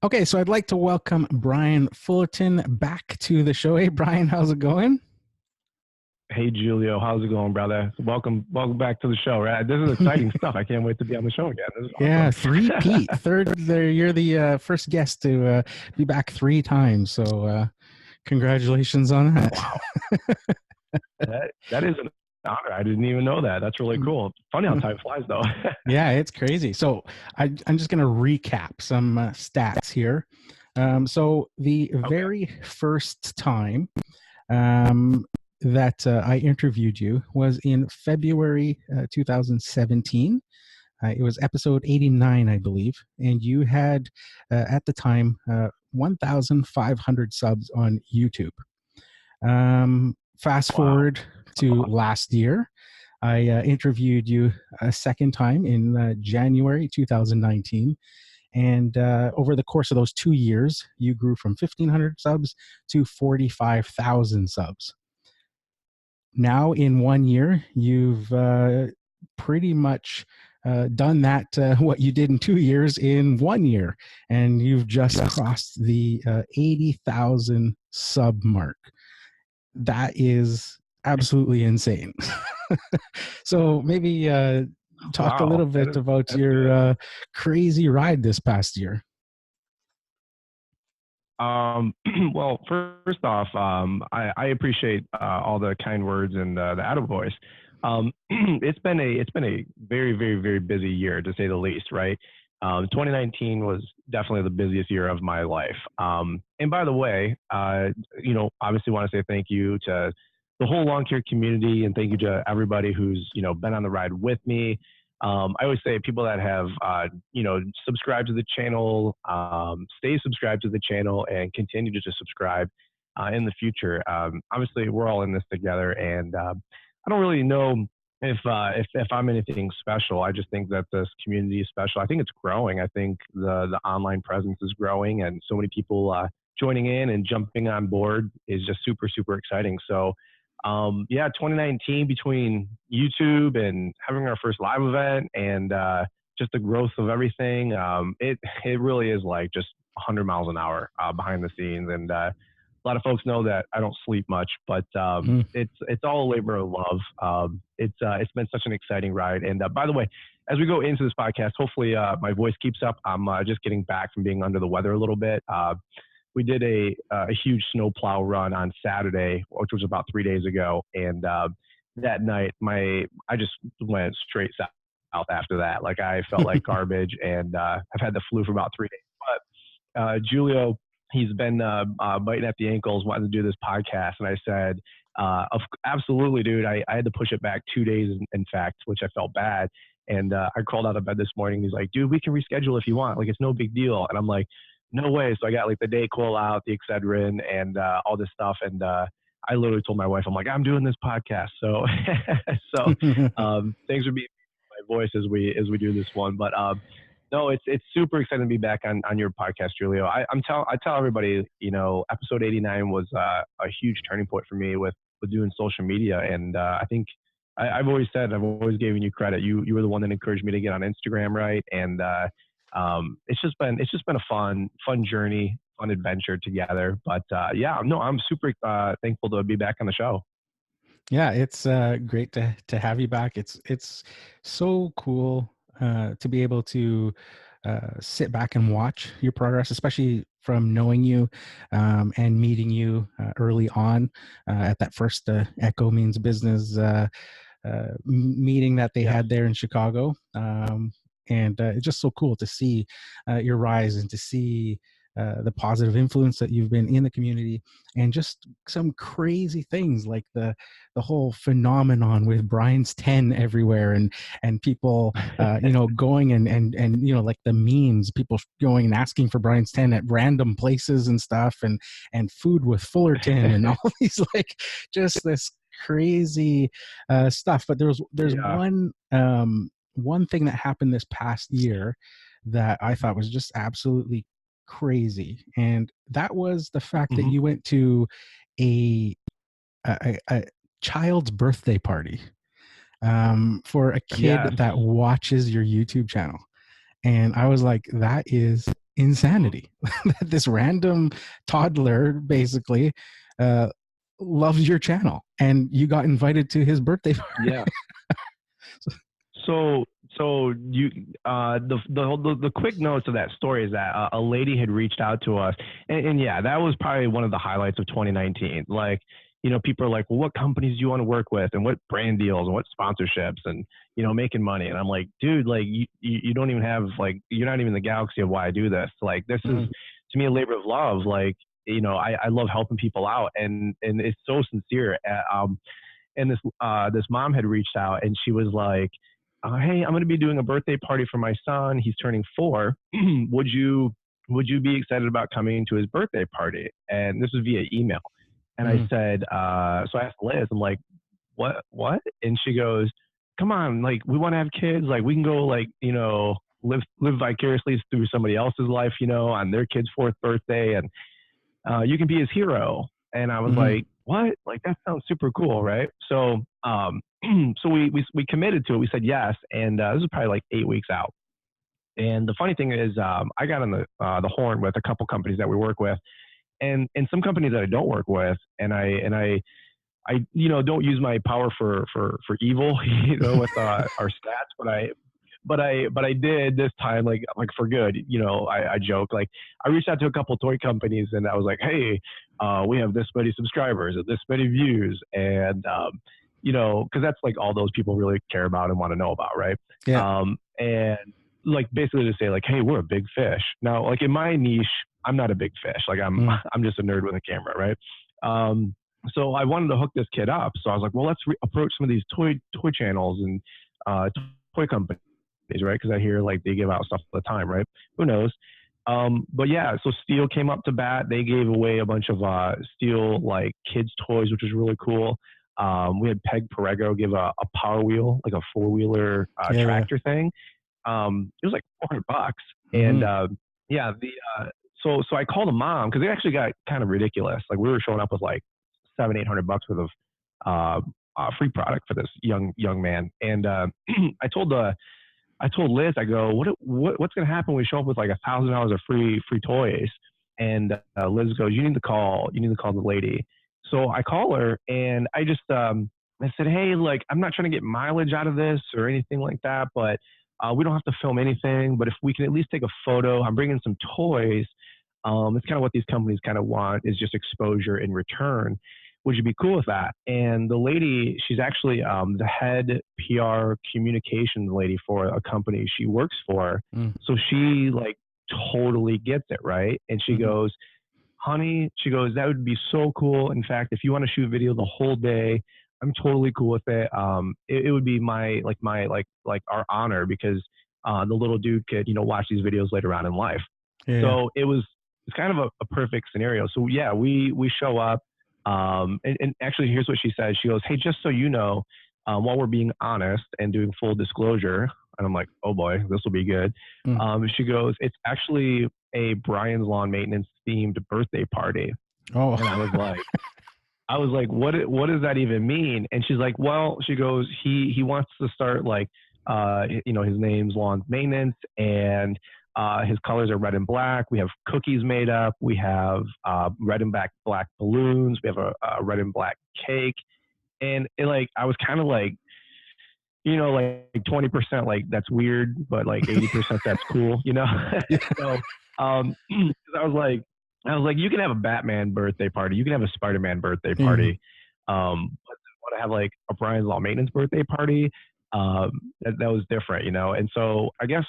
Okay, so I'd like to welcome Brian Fullerton back to the show. Hey, Brian, how's it going? Hey, Julio, how's it going, brother? Welcome back to the show. Right, this is exciting stuff. I can't wait to be on the show again. This is Yeah, awesome. three-peat. You're the first guest to be back 3 times. So congratulations on that. Wow, that is an honor. I didn't even know that. That's really cool. Funny how time flies, though. Yeah, it's crazy. So I'm just going to recap some stats here. So the very first time that I interviewed you was in February 2017. It was episode 89, I believe, and you had at the time 1,500 subs on YouTube. Fast forward to last year, I interviewed you a second time in January 2019. And over the course of those 2 years, you grew from 1,500 subs to 45,000 subs. Now, in 1 year, you've pretty much done that, what you did in 2 years in 1 year, and you've just crossed the 80,000 sub mark. That is absolutely insane. So maybe talk a little bit about your crazy ride this past year. Well, first off, I appreciate all the kind words and the attaboys. It's been a very, very, very busy year, to say the least, right? 2019 was definitely the busiest year of my life. And by the way, obviously want to say thank you to the whole lawn care community, and thank you to everybody who's, been on the ride with me. I always say people that have, subscribed to the channel, stay subscribed to the channel, and continue to just subscribe in the future. Obviously, we're all in this together, and I don't really know if I'm anything special. I just think that this community is special. I think it's growing. I think the online presence is growing, and so many people joining in and jumping on board is just super, super exciting. So, 2019, between YouTube and having our first live event and just the growth of everything, it really is like just 100 miles an hour behind the scenes. And a lot of folks know that I don't sleep much, but it's all a labor of love. It's been such an exciting ride. And by the way, as we go into this podcast, hopefully my voice keeps up. I'm just getting back from being under the weather a little bit. We did a huge snowplow run on Saturday, which was about 3 days ago. And that night, I just went straight south after that. Like, I felt like garbage, and I've had the flu for about 3 days. But Julio, he's been biting at the ankles, wanting to do this podcast. And I said, absolutely, dude. I had to push it back 2 days, in fact, which I felt bad. And I crawled out of bed this morning. He's like, dude, we can reschedule if you want. Like, it's no big deal. And I'm like, no way. So I got like the Dayquil out, the Excedrin, and all this stuff. And I literally told my wife, I'm like, I'm doing this podcast. So, thanks for being my voice as we do this one. But no, it's super exciting to be back on your podcast, Julio. I tell everybody, episode 89 was a huge turning point for me with doing social media. And I think I've always given you credit. You were the one that encouraged me to get on Instagram, right? And it's just been a fun journey, fun adventure together. But I'm super thankful to be back on the show. Yeah, it's great to have you back. It's so cool to be able to sit back and watch your progress, especially from knowing you and meeting you early on at that first Echo Means Business meeting that they had there in Chicago. And it's just so cool to see your rise and to see the positive influence that you've been in the community, and just some crazy things like the whole phenomenon with Brian's 10 everywhere, and people going and like the memes, people going and asking for Brian's 10 at random places and stuff, and food with Fullerton and all these, like, just this crazy stuff. But there's one thing that happened this past year that I thought was just absolutely crazy, and that was the fact that you went to a child's birthday party for a kid that watches your YouTube channel. And I was like, that is insanity. This random toddler basically uh, loves your channel, and you got invited to his birthday party. Yeah. So, you, the quick notes of that story is that a lady had reached out to us, and yeah, that was probably one of the highlights of 2019. Like, people are like, well, what companies do you want to work with, and what brand deals, and what sponsorships, and making money. And I'm like, dude, like you don't even have, like, you're not even in the galaxy of why I do this. Like, this is to me a labor of love. Like, I love helping people out, and it's so sincere. And this mom had reached out, and she was like, hey, I'm going to be doing a birthday party for my son. He's turning 4. would you be excited about coming to his birthday party? And this was via email. And I said, so I asked Liz, I'm like, what? And she goes, come on, like, we want to have kids. Like, we can go, like, live vicariously through somebody else's life, on their kid's 4th birthday. And you can be his hero. And I was like, what? Like, that sounds super cool, right? So, so we committed to it. We said yes, and this was probably like 8 weeks out. And the funny thing is, I got on the horn with a couple companies that we work with, and some companies that I don't work with, and I don't use my power for evil, with our stats, but I did this time, like for good. I joke, like, I reached out to a couple toy companies, and I was like, hey, we have this many subscribers and this many views, and because that's like all those people really care about and want to know about, right? Yeah. And like basically to say, like, hey, we're a big fish. Now, like, in my niche, I'm not a big fish. Like, I'm just a nerd with a camera, right? So I wanted to hook this kid up. So I was like, well, let's approach some of these toy channels and toy companies, right? Because I hear, like, they give out stuff all the time, right? Who knows? But yeah, so Steel came up to bat. They gave away a bunch of Steel, like, kids toys, which was really cool. We had Peg Perego give a Power Wheel, like a 4-wheeler tractor thing. It was like $400, and yeah, so I called a mom, because it actually got kind of ridiculous. Like, we were showing up with like $700-800 worth of free product for this young man, and I told Liz, I go, what's going to happen when we show up with like $1,000 of free toys? And Liz goes, you need to call the lady. So I call her, and I just I said, hey, like, I'm not trying to get mileage out of this or anything like that, but we don't have to film anything. But if we can at least take a photo, I'm bringing some toys. It's kind of what these companies kind of want, is just exposure in return. Would you be cool with that? And the lady, she's actually the head PR communications lady for a company she works for. So she, like, totally gets it, right? And she goes, honey, she goes, that would be so cool. In fact, if you want to shoot video the whole day, I'm totally cool with it. It would be my our honor, because the little dude could, watch these videos later on in life. Yeah. So it's kind of a perfect scenario. So yeah, we show up. And actually, here's what she says. She goes, hey, just so you know, while we're being honest and doing full disclosure, and I'm like, oh boy, this will be good. She goes, it's actually a Brian's Lawn Maintenance themed birthday party. Oh. And I was like, what does that even mean? And she's like, well, she goes, he wants to start, like, his name's Lawn Maintenance, and his colors are red and black. We have cookies made up. We have red and black balloons. We have a red and black cake. And I was kind of like, like 20%, like, that's weird, but like 80% that's cool, So I was like, you can have a Batman birthday party, you can have a Spider-Man birthday party, but want to have like a Brian's Law Maintenance birthday party, that was different, And so I guess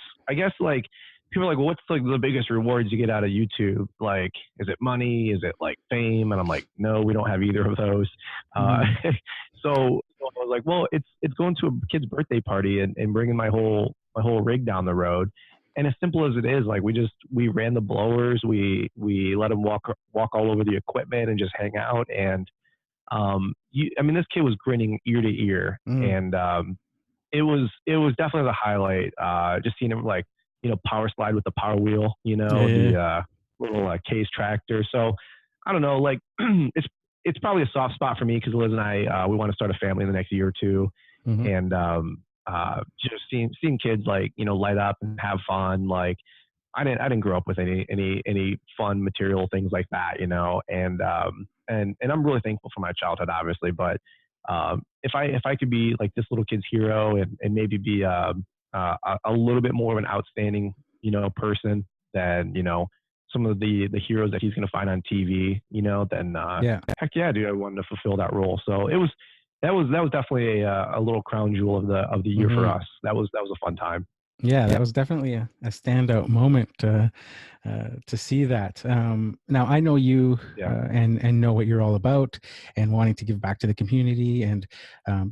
like, people are like, well, what's like the biggest rewards you get out of YouTube? Like, is it money? Is it like fame? And I'm like, no, we don't have either of those. So I was like, well, it's going to a kid's birthday party and bringing my whole rig down the road. And as simple as it is, like, we ran the blowers, we let them walk all over the equipment and just hang out. And this kid was grinning ear to ear, and it was definitely the highlight. Just seeing him, like, power slide with the Power Wheel, the little case tractor. So I don't know, like, it's probably a soft spot for me, because Liz and I, we want to start a family in the next year or two. And just seeing kids, like, light up and have fun, like, I didn't grow up with any fun material things like that, you know, and I'm really thankful for my childhood, obviously. But if I could be like this little kid's hero and maybe be a little bit more of an outstanding, you know, person than, you know, some of the heroes that he's going to find on TV, you know, then Yeah. heck yeah, dude, I wanted to fulfill that role. So that was definitely a little crown jewel of the year for Hmm. us. That was a fun time. Yeah, that was definitely a standout moment to see that. Now I know you Yeah. and know what you're all about and wanting to give back to the community. And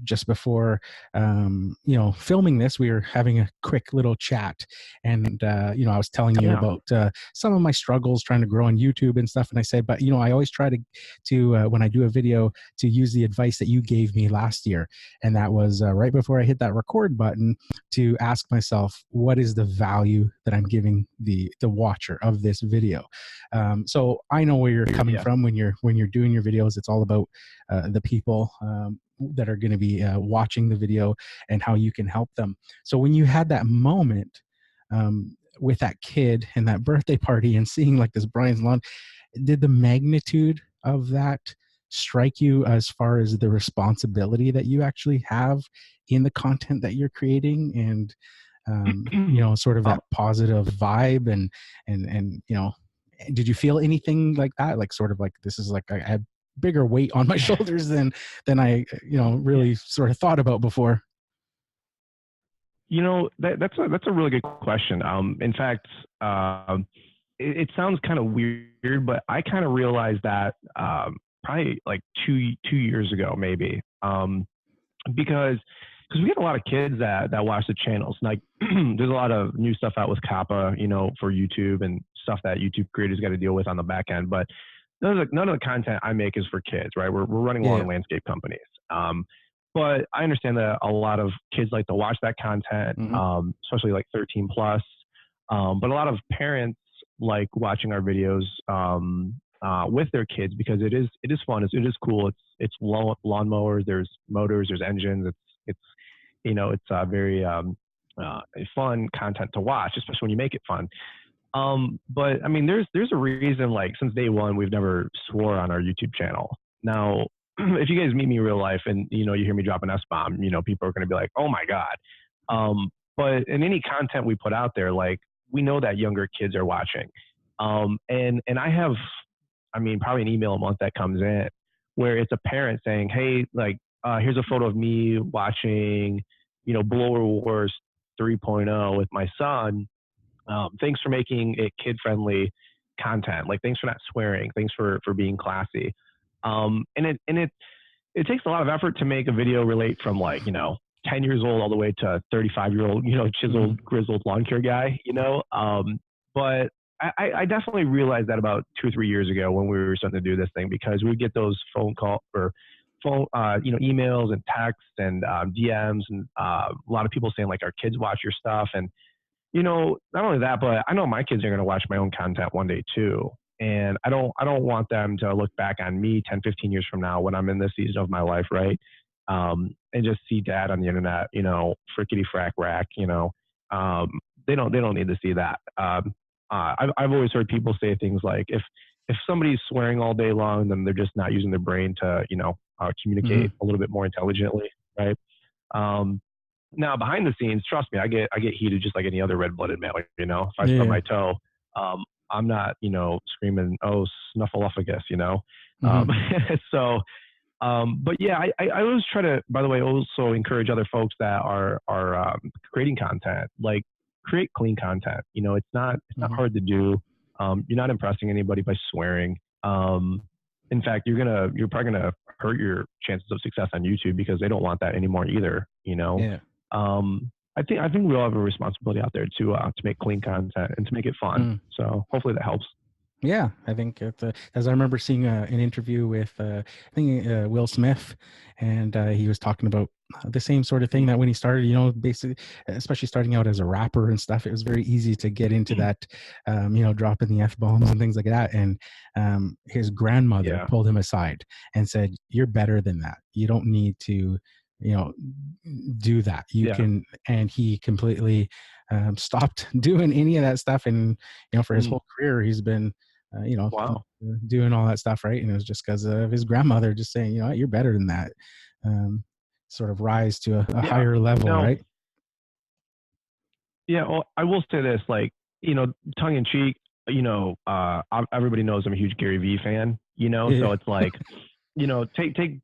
just before filming this, we were having a quick little chat, and I was telling you Yeah. about some of my struggles trying to grow on YouTube and stuff. And I said, but I always try to when I do a video to use the advice that you gave me last year, and that was right before I hit that record button to ask myself, what is the value that I'm giving the watcher of this video? So I know where you're coming Yeah. from when you're doing your videos. It's all about the people that are going to be watching the video and how you can help them. So when you had that moment with that kid and that birthday party and seeing like this Brian's lawn, did the magnitude of that strike you as far as the responsibility that you actually have in the content that you're creating, and sort of Oh, that positive vibe, and did you feel anything like that, like sort of like this is like I had bigger weight on my shoulders than I yeah. really sort of thought about before? You know, that's a really good question. In fact, it sounds kind of weird, but I kind of realized that probably like two years ago, maybe, because we get a lot of kids that watch the channels. Like, there's a lot of new stuff out with Kappa, you know, for YouTube and stuff that YouTube creators got to deal with on the back end. But none of the content I make is for kids, right? We're running Yeah. lawn and landscape companies. But I understand that a lot of kids like to watch that content, Hmm. especially like 13 plus. But a lot of parents like watching our videos with their kids because it is fun. It is cool. It's lawnmowers. There's motors. There's engines. It's it's very fun content to watch, especially when you make it fun. But I mean, there's a reason, like, since day one, we've never swore on our YouTube channel. Now, if you guys meet me in real life and, you hear me drop an S-bomb, people are going to be like, oh my God. But in any content we put out there, like, we know that younger kids are watching. And I have, I mean, probably an email a month that comes in where it's a parent saying, hey, like, here's a photo of me watching, Blower Wars 3.0 with my son. Thanks for making it kid friendly content. Like, thanks for not swearing. Thanks for being classy. And it takes a lot of effort to make a video relate from, like, 10 years old all the way to 35-year-old, Hmm. chiseled, grizzled lawn care guy. But I definitely realized that about 2 or 3 years ago when we were starting to do this thing, because we get those phone call or emails and texts and DMs and a lot of people saying, like, our kids watch your stuff. And not only that, but I know my kids are going to watch my own content one day too. And I don't want them to look back on me 10, 15 years from now when I'm in this season of my life, right? And just see dad on the internet, frickety frack rack, they don't need to see that. I've always heard people say things like, if somebody's swearing all day long, then they're just not using their brain to, communicate Hmm. a little bit more intelligently, right? Um, Now, behind the scenes, trust me, I get heated just like any other red-blooded male. If I stub Yeah. my toe, I'm not, screaming, "Oh, snuffleupagus," Hmm. Um, so, but yeah, I always try to, by the way, also encourage other folks that are creating content, like, create clean content. It's not Hmm. hard to do. You're not impressing anybody by swearing. In fact, you're probably gonna hurt your chances of success on YouTube because they don't want that anymore either. Yeah. I think we all have a responsibility out there to make clean content and to make it fun. Mm. So hopefully that helps. Yeah, I think as I remember seeing an interview with I think Will Smith, and he was talking about the same sort of thing, that when he started, basically, especially starting out as a rapper and stuff, it was very easy to get into that, dropping the F bombs and things like that. And his grandmother Yeah. pulled him aside and said, "You're better than that. You don't need to." you know, do that. You Yeah. can, and he completely stopped doing any of that stuff. And, you know, for his Mm, whole career, he's been, you know, wow. doing all that stuff. Right. And it was just because of his grandmother just saying, you know, you're better than that. Um, Sort of rise to a Yeah. higher level. No. Right. Yeah. Well, I will say this, like, tongue in cheek, everybody knows I'm a huge Gary Vee fan, Yeah. so it's like, take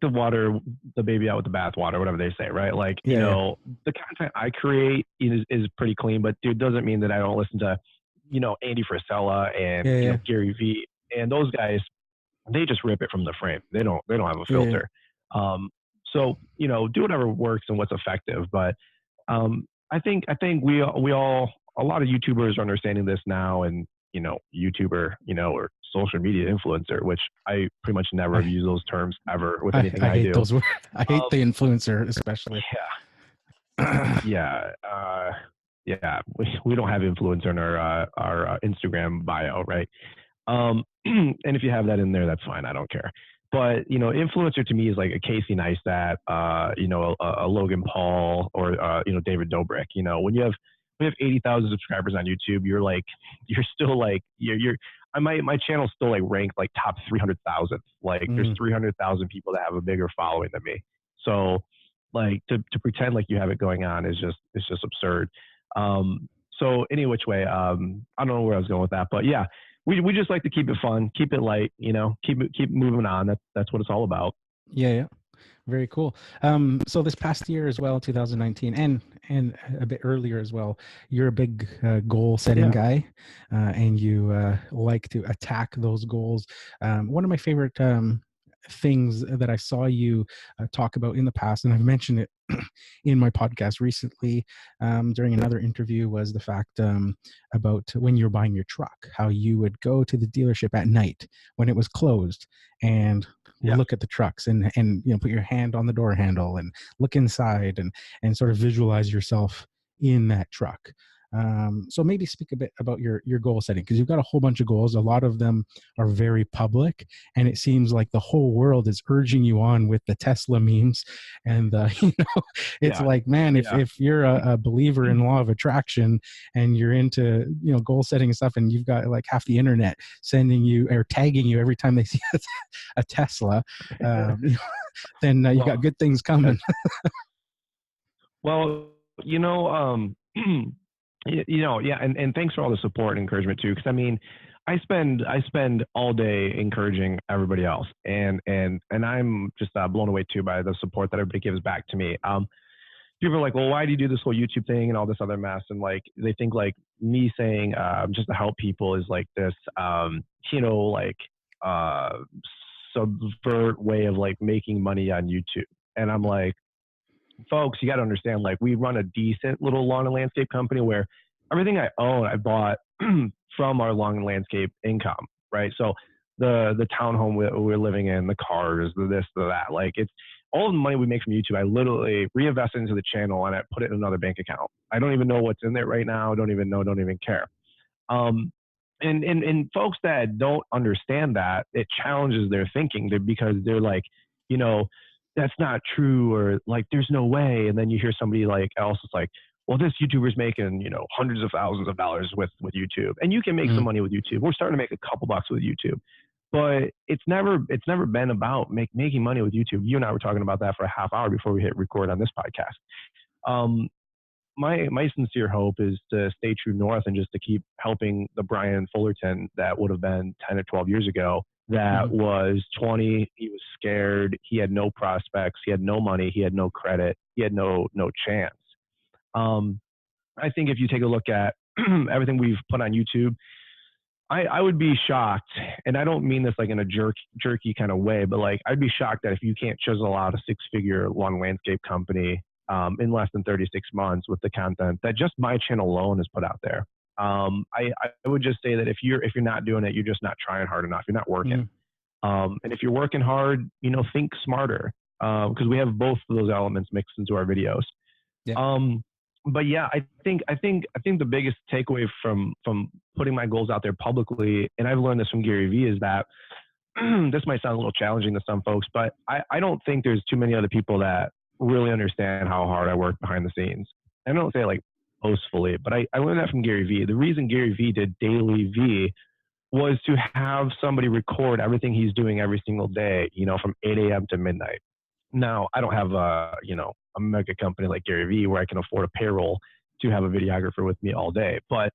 the water, the baby out with the bathwater, whatever they say, right? Like, Yeah. Yeah. the content I create is pretty clean, but dude, doesn't mean that I don't listen to, Andy Frisella and, Yeah. Yeah. Gary Vee and those guys. They just rip it from the frame. They don't have a Yeah. filter. Um, so, do whatever works and what's effective. But I think we all, a lot of YouTubers are understanding this now, and YouTuber, or social media influencer, which I pretty much never have I, used those terms ever with anything I I hate do. those words. I hate Um, the influencer, especially. yeah, yeah. We don't have influencer in our Instagram bio, right? And if you have that in there, that's fine. I don't care. But influencer to me is like a Casey Neistat, a Logan Paul, or David Dobrik. When you have 80,000 subscribers on YouTube, you're still like my channel's still like ranked like top 300,000. Like there's Mm, 300,000 people that have a bigger following than me. So like to pretend like you have it going on is just absurd. So any which way, I don't know where I was going with that, but yeah, we just like to keep it fun, keep it light, keep moving on. That's what it's all about. yeah, yeah. Very cool. So this past year as well, 2019, and a bit earlier as well, you're a big goal setting Yeah, guy, and you like to attack those goals. One of my favorite things that I saw you talk about in the past, and I've mentioned it in my podcast recently during another interview, was the fact about when you're buying your truck, how you would go to the dealership at night when it was closed and yeah, look at the trucks and you know, put your hand on the door handle and look inside and sort of visualize yourself in that truck. So maybe speak a bit about your goal setting, because you've got a whole bunch of goals. A lot of them are very public, and it seems like the whole world is urging you on with the Tesla memes. And you know, it's yeah, like, man, if yeah, you're a believer in law of attraction and you're into, you know, goal setting and stuff, and you've got like half the internet sending you or tagging you every time they see a Tesla, you know, then you got well, good things that's coming. well, yeah, and thanks for all the support and encouragement too, because I mean, I spend all day encouraging everybody else, and I'm just blown away too by the support that everybody gives back to me. People are like, well, why do you do this whole YouTube thing and all this other mess? And like, they think like me saying just to help people is like this, like uh, subvert way of like making money on YouTube. And I'm like, folks, you got to understand, like, we run a decent little lawn and landscape company where everything I own, I bought from our lawn and landscape income, right? So the townhome we're living in, the cars, the this, the that, like it's all the money we make from YouTube. I literally reinvest into the channel and I put it in another bank account. I don't even know what's in there right now. I don't even know, don't even care. Um, and folks that don't understand that, it challenges their thinking because they're like, you know, that's not true, or like there's no way. And then you hear somebody like else is like, well, this YouTuber's making, hundreds of thousands of dollars with YouTube, and you can make some Mm, money with YouTube. We're starting to make a couple bucks with YouTube, but it's never been about making money with YouTube. You and I were talking about that for a half hour before we hit record on this podcast. Um, my sincere hope is to stay true north and just to keep helping the Brian Fullerton that would have been 10 or 12 years ago, that mhm, was 20. He was scared. He had no prospects. He had no money. He had no credit. He had no chance. Um, I think if you take a look at everything we've put on YouTube, I would be shocked, and I don't mean this like in a jerky kind of way, but like I'd be shocked that if you can't chisel out a six-figure lawn landscape company in less than 36 months with the content that just my channel alone has put out there. I would just say that if you're not doing it, you're just not trying hard enough. You're not working. mhm, And if you're working hard, think smarter, because we have both of those elements mixed into our videos. yeah. Um, but yeah, I think the biggest takeaway from putting my goals out there publicly, and I've learned this from Gary Vee, is that this might sound a little challenging to some folks, but I don't think there's too many other people that really understand how hard I work behind the scenes. I don't say it like boastfully, but I learned that from Gary Vee. The reason Gary Vee did Daily V was to have somebody record everything he's doing every single day, from 8 a.m. to midnight. Now, I don't have a mega company like Gary Vee where I can afford a payroll to have a videographer with me all day. But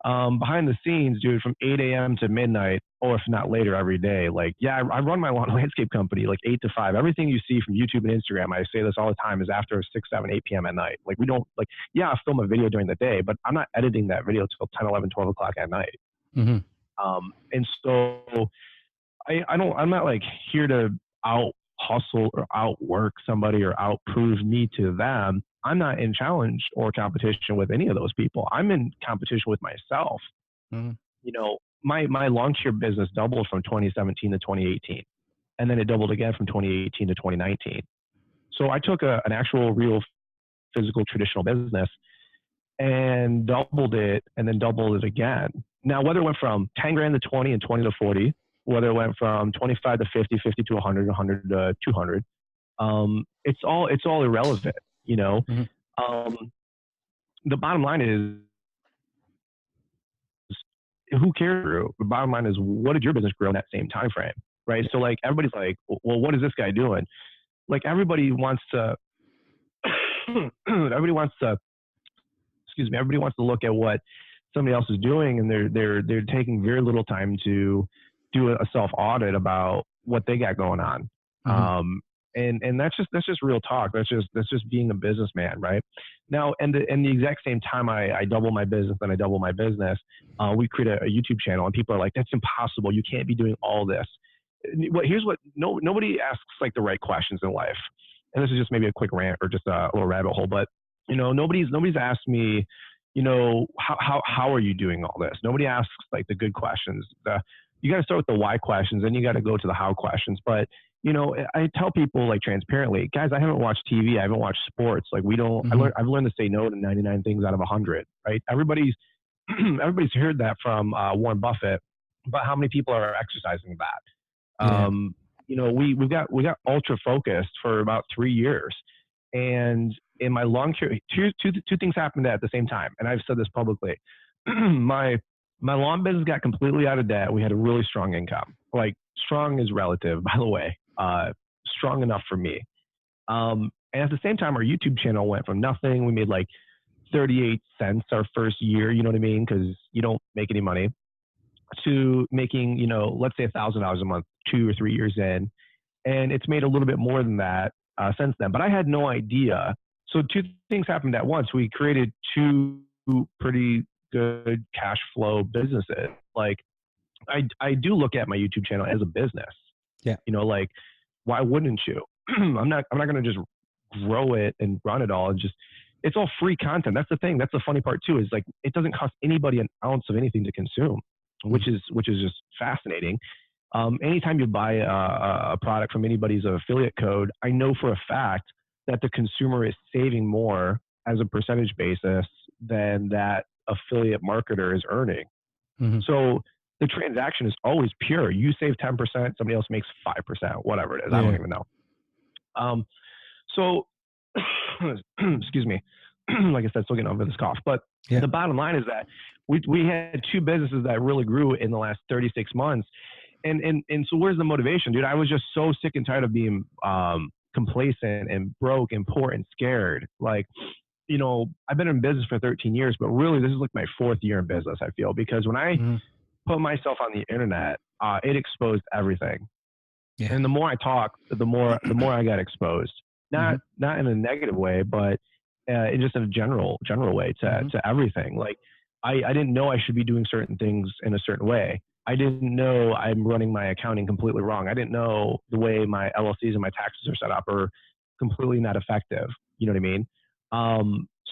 behind the scenes, dude, from 8 a.m. to midnight, or if not later every day, I run my lawn landscape company like 8 to 5. Everything you see from YouTube and Instagram, I say this all the time, is after 6, 7, 8 p.m. at night. Like, we don't, I film a video during the day, but I'm not editing that video till 10, 11, 12 o'clock at night. Mm-hmm. And so I'm not like here to out hustle or outwork somebody or outprove me to them. I'm not in challenge or competition with any of those people. I'm in competition with myself. Mm-hmm. My lawn care business doubled from 2017 to 2018. And then it doubled again from 2018 to 2019. So I took an actual real physical traditional business and doubled it and then doubled it again. Now, whether it went from 10 grand to 20 and 20 to 40, whether it went from 25 to 50, 50 to 100, 100 to 200, it's all irrelevant, Mm-hmm. The bottom line is, who cares? The bottom line is, what did your business grow in that same time frame, right? So like, everybody's like, well, what is this guy doing? Like, everybody wants to everybody wants to look at what somebody else is doing, and they're taking very little time to do a self audit about what they got going on. Mm-hmm. And that's just real talk. That's just being a businessman, right? Now, and the exact same time I double my business and I double my business, we create a YouTube channel, and people are like, that's impossible. You can't be doing all this. Well, here's what nobody asks like the right questions in life. And this is just maybe a quick rant or just a little rabbit hole, but nobody's asked me, how are you doing all this? Nobody asks like the good questions. You got to start with the why questions, then you got to go to the how questions. But I tell people like transparently, guys, I haven't watched TV, I haven't watched sports. Like, we don't. Mm-hmm. I've learned to say no to 99 things out of 100. Right? Everybody's heard that from Warren Buffett, but how many people are exercising that? Yeah. We got ultra focused for about 3 years, and in my lawn care, two things happened at the same time, and I've said this publicly. my lawn business got completely out of debt. We had a really strong income. Like, strong is relative, by the way. Strong enough for me. And at the same time, our YouTube channel went from nothing. We made like 38 cents our first year, you know what I mean? Because you don't make any money, to making, let's say $1,000 a month, 2 or 3 years in. And it's made a little bit more than that since then. But I had no idea. So two things happened at once. We created two pretty good cash flow businesses. Like, I do look at my YouTube channel as a business. Yeah. Like, why wouldn't you? I'm not going to just grow it and run it all. It's all free content. That's the thing. That's the funny part too, is like, it doesn't cost anybody an ounce of anything to consume, which is just fascinating. Anytime you buy a product from anybody's affiliate code, I know for a fact that the consumer is saving more as a percentage basis than that affiliate marketer is earning. Mm-hmm. So the transaction is always pure. You save 10%, somebody else makes 5%, whatever it is. Yeah. I don't even know. So, excuse me. Like I said, still getting over this cough. But the bottom line is that we had two businesses that really grew in the last 36 months. And so where's the motivation, dude? I was just so sick and tired of being complacent and broke and poor and scared. Like, I've been in business for 13 years, but really this is like my 4th year in business, I feel, because when I put myself on the internet, it exposed everything. Yeah. And the more I talk, the more I got exposed. Not in a negative way, but in just in a general way to everything. Like, I didn't know I should be doing certain things in a certain way. I didn't know I'm running my accounting completely wrong. I didn't know the way my LLCs and my taxes are set up are completely not effective. You know what I mean?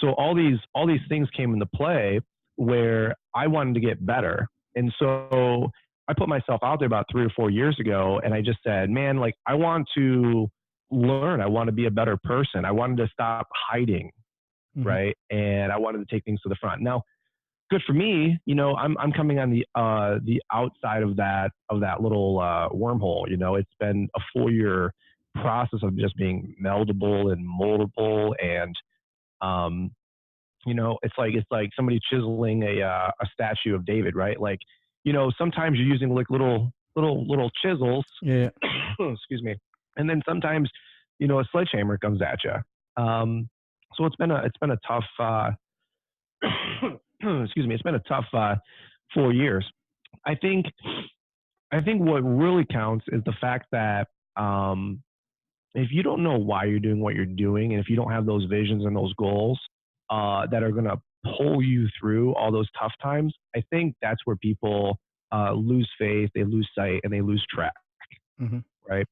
So all these things came into play where I wanted to get better. And so I put myself out there about 3 or 4 years ago, and I just said, man, like, I want to learn. I want to be a better person. I wanted to stop hiding, right? And I wanted to take things to the front. Now, good for me, I'm coming on the outside of that little wormhole. It's been a full year process of just being meldable and moldable. And it's like somebody chiseling a statue of David, right? Like, sometimes you're using like little chisels, Yeah. excuse me, and then sometimes a sledgehammer comes at you. So it's been a tough excuse me, it's been a tough 4 years. I think I think what really counts is the fact that if you don't know why you're doing what you're doing, and if you don't have those visions and those goals that are going to pull you through all those tough times, I think that's where people lose faith, they lose sight, and they lose track, Mm-hmm. right?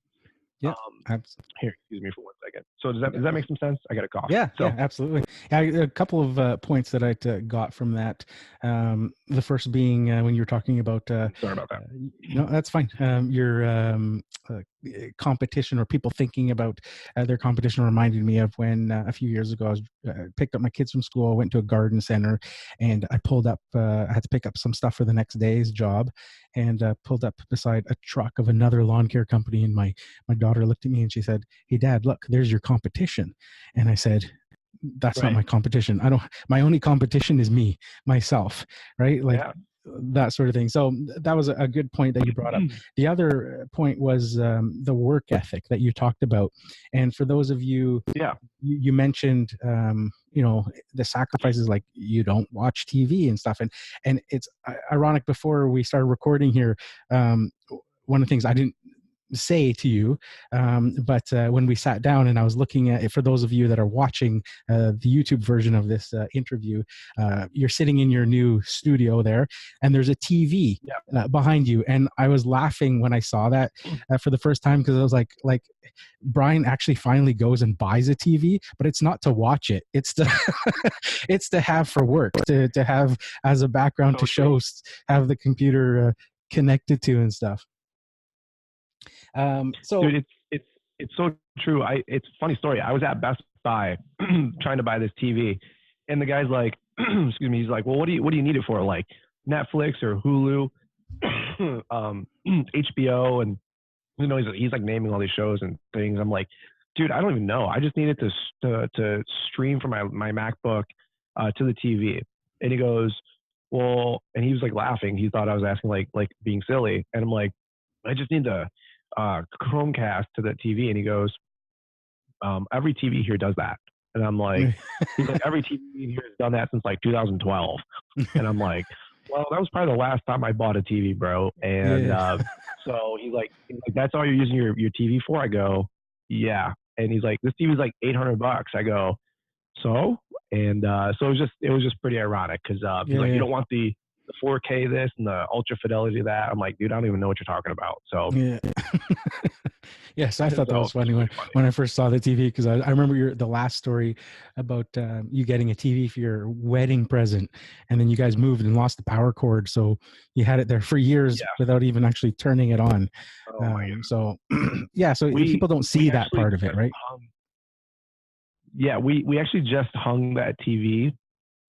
Yeah. Um, Abs- Here, excuse me for 1 second. So does that make some sense? I got a cough. Yeah, So yeah, absolutely. A couple of points that I got from that. The first being when you were talking about, sorry about that. no, that's fine. Your competition, or people thinking about their competition, reminded me of when a few years ago I was picked up my kids from school, went to a garden center, and I pulled up. I had to pick up some stuff for the next day's job, and pulled up beside a truck of another lawn care company. And my daughter looked at me and she said, "Hey, Dad, look, there's your competition." And I said, "That's not Right. my competition. My only competition is me, myself." Right. Like Yeah. that sort of thing. So that was a good point that you brought up. The other point was the work ethic that you talked about. And for those of you, Yeah. you mentioned, the sacrifices, like you don't watch TV and stuff. And it's ironic, before we started recording here, one of the things I didn't say to you, but when we sat down and I was looking at it, for those of you that are watching the YouTube version of this interview, you're sitting in your new studio there, and there's a TV Yeah. behind you, and I was laughing when I saw that for the first time, because I was like, Brian actually finally goes and buys a TV, but it's not to watch it, it's to it's to have for work, to have as a background, So to true. have the computer connected to and stuff. So Dude, it's so true. It's a funny story. I was at Best Buy trying to buy this TV, and the guy's like, excuse me, he's like, well, what do you need it for? Like Netflix or Hulu, HBO, and he's like naming all these shows and things. I'm like, dude, I don't even know. I just need it to stream from my MacBook to the TV. And he goes, well, and he was like laughing. He thought I was asking like being silly, and I'm like, I just need to Chromecast to the TV. And he goes, every TV here does that. And I'm like, he's like, every TV here has done that since like 2012. And I'm like, well, that was probably the last time I bought a TV, bro. And yeah. so he's like, that's all you're using your TV for? I go, yeah. And he's like, this TV is like $800. I go, so? And so it was just pretty ironic, because he's like, you Yeah. don't want the 4K this and the ultra fidelity that. I'm like, dude, I don't even know what you're talking about. So Yeah. Yes, I thought that so was funny it's when pretty funny. I first saw the TV, because I remember the last story about you getting a TV for your wedding present, and then you guys moved and lost the power cord, so you had it there for years Yeah. without even actually turning it on. Oh my god. So yeah, so We people don't we see that actually part of it, just right? hung. Yeah, we actually just hung that TV.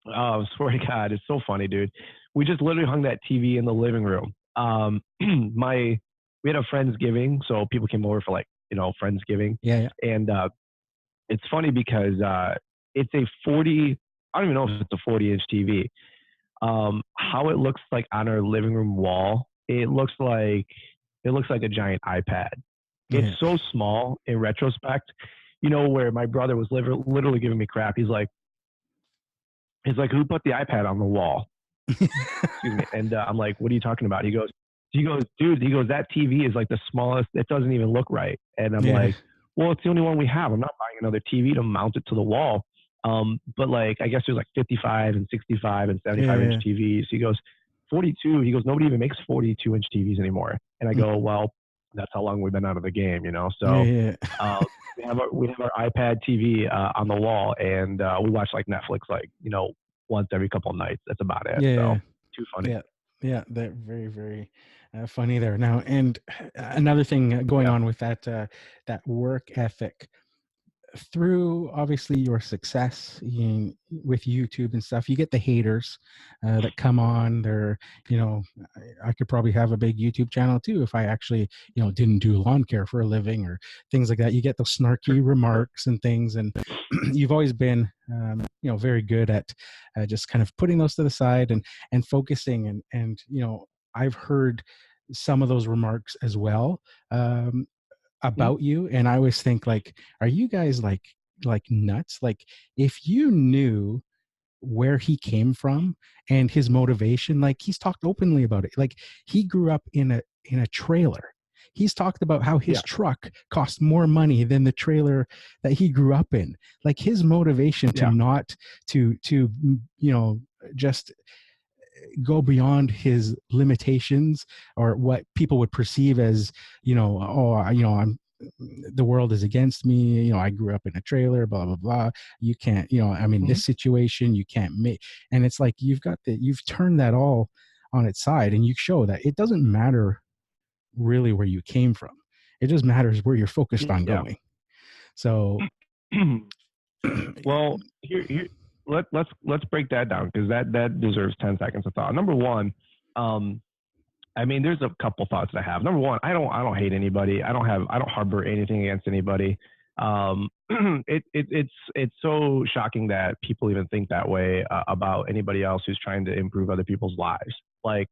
Oh, swear to God, it's so funny, dude. We just literally hung that TV in the living room. We had a Friendsgiving, so people came over for like Friendsgiving, Yeah, yeah, and it's funny because it's a 40. I don't even know if it's a 40-inch TV. How it looks like on our living room wall, it looks like a giant iPad. It's yeah. so small in retrospect. Where my brother was literally giving me crap. He's like, who put the iPad on the wall? Excuse me. And I'm like, what are you talking about? He goes, dude, that TV is like the smallest. It doesn't even look right. And I'm Yeah, like, well, it's the only one we have. I'm not buying another TV to mount it to the wall. But like, I guess there's like 55 and 65 and 75-inch yeah, TVs. He goes, 42. He goes, nobody even makes 42-inch TVs anymore. And I yeah, go, well, that's how long we've been out of the game. So yeah, uh, we have our iPad TV on the wall, and we watch like Netflix, like once every couple of nights. That's about it. yeah. So too funny. Yeah, yeah, they're very, very funny there. Now, and another thing going Yeah. on with that that work ethic. through obviously your success with YouTube and stuff, you get the haters that come on. They're, you know, I could probably have a big YouTube channel too if I actually, you know, didn't do lawn care for a living or things like that. You get those snarky remarks and things, and you've always been, you know, very good at just kind of putting those to the side and focusing. And you know, I've heard some of those remarks as well. About you, and I always think like, are you guys like nuts? Like, if you knew where he came from and his motivation, like he's talked openly about it. Like, he grew up in a trailer. He's talked about how his Yeah. truck cost more money than the trailer that he grew up in. Like, his motivation to Yeah. not to you know, just go beyond his limitations or what people would perceive as, you know, oh, you know, I'm, the world is against me, you know, I grew up in a trailer, blah blah blah, you can't, you know, I'm in Mhm. this situation, you can't make. And it's like, you've turned that all on its side, and you show that it doesn't matter really where you came from. It just matters where you're focused on Yeah. going. So Well, let's break that down, because that deserves 10 seconds of thought. Number one, I mean, there's a couple thoughts that I have. Number one, I don't hate anybody. I don't harbor anything against anybody. It's so shocking that people even think that way about anybody else who's trying to improve other people's lives. Like,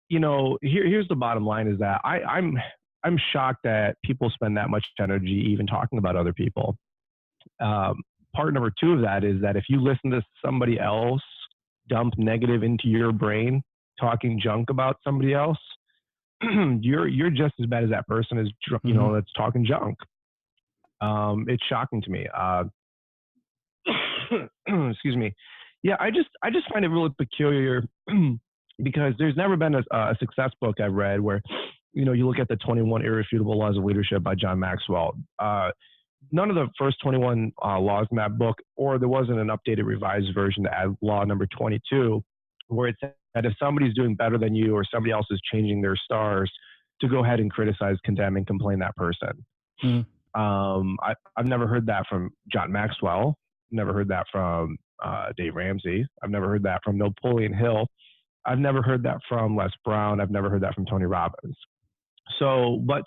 you know, here's the bottom line: is that I'm shocked that people spend that much energy even talking about other people. Um, Part number two of that is that if you listen to somebody else dump negative into your brain, talking junk about somebody else, you're just as bad as that person is, you mhm, know, that's talking junk. It's shocking to me. Excuse me. Yeah, I just find it really peculiar because there's never been a success book I've read where, you know, you look at the 21 Irrefutable Laws of Leadership by John Maxwell. None of the first 21 laws in that book, or there wasn't an updated revised version to add law number 22, where it said that if somebody's doing better than you or somebody else is changing their stars, to go ahead and criticize, condemn, and complain that person. mhm, I've never heard that from John Maxwell. Never heard that from Dave Ramsey. I've never heard that from Napoleon Hill. I've never heard that from Les Brown. I've never heard that from Tony Robbins. So, but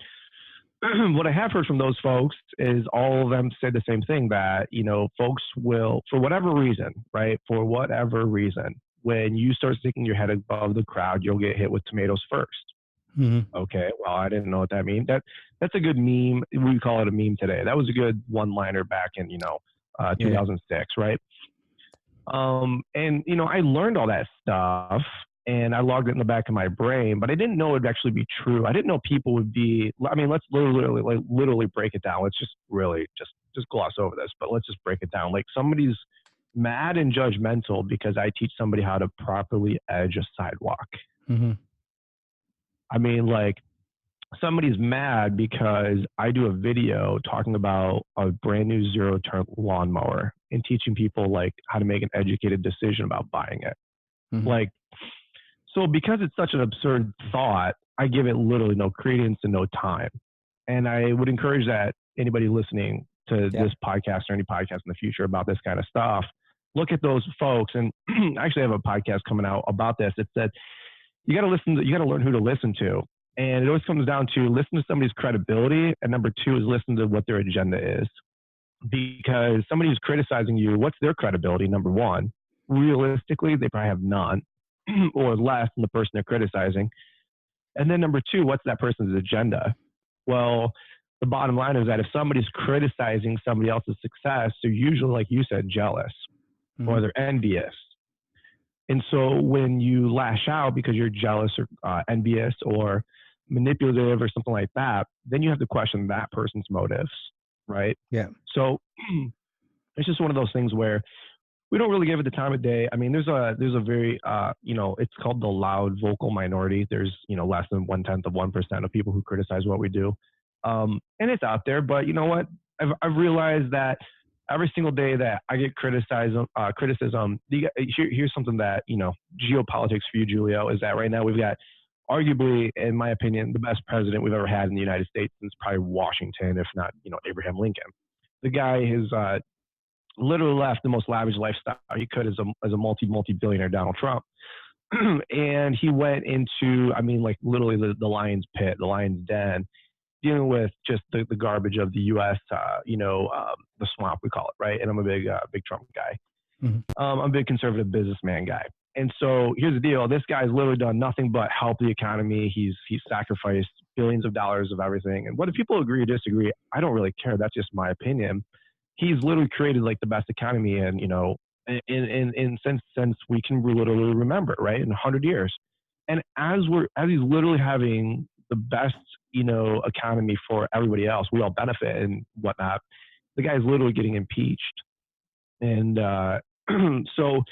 what I have heard from those folks is all of them say the same thing, that, you know, folks will, for whatever reason, right? For whatever reason, when you start sticking your head above the crowd, you'll get hit with tomatoes first. mhm, Okay, well, I didn't know what that means. That's a good meme. We call it a meme today. That was a good one-liner back in, you know, yeah, 2006, right? And you know, I learned all that stuff and I logged it in the back of my brain, but I didn't know it would actually be true. I didn't know people would be. I mean, let's literally break it down. Let's just really just gloss over this, but let's just break it down. Like, somebody's mad and judgmental because I teach somebody how to properly edge a sidewalk. mhm, I mean, like, somebody's mad because I do a video talking about a brand new zero-turn lawnmower and teaching people like how to make an educated decision about buying it. mhm, Like, so because it's such an absurd thought, I give it literally no credence and no time. And I would encourage that anybody listening to yeah, this podcast or any podcast in the future about this kind of stuff, look at those folks. And I actually have a podcast coming out about this. It said, you got to learn who to listen to. And it always comes down to listen to somebody's credibility. And number two is listen to what their agenda is. Because somebody who's criticizing you, what's their credibility? Number one, realistically, they probably have none or less than the person they're criticizing. And then number two, what's that person's agenda? Well, the bottom line is that if somebody's criticizing somebody else's success, they're usually, like you said, jealous or mhm, they're envious. And so when you lash out because you're jealous or envious or manipulative or something like that, then you have to question that person's motives, right? yeah, So it's just one of those things where we don't really give it the time of day. I mean, there's a very you know, it's called the loud vocal minority. There's, you know, less than 1/10 of 1% of people who criticize what we do, and it's out there. But you know what? I've realized that every single day that I get criticism. Here's something that, you know, geopolitics for you, Julio, is that right now we've got arguably, in my opinion, the best president we've ever had in the United States since probably Washington, if not, you know, Abraham Lincoln. The guy has literally left the most lavish lifestyle he could as a multi-billionaire Donald Trump. And he went into, I mean, like literally the lion's pit, the lion's den, dealing with just the garbage of the U.S., the swamp, we call it, right? And I'm a big Trump guy. Mm-hmm. I'm a big conservative businessman guy. And so here's the deal. This guy's literally done nothing but help the economy. He's sacrificed billions of dollars of everything. And whether people agree or disagree, I don't really care. That's just my opinion. He's literally created like the best economy in, since we can literally remember, right? In 100 years. And as he's literally having the best, economy for everybody else, we all benefit and whatnot. The guy's literally getting impeached. And so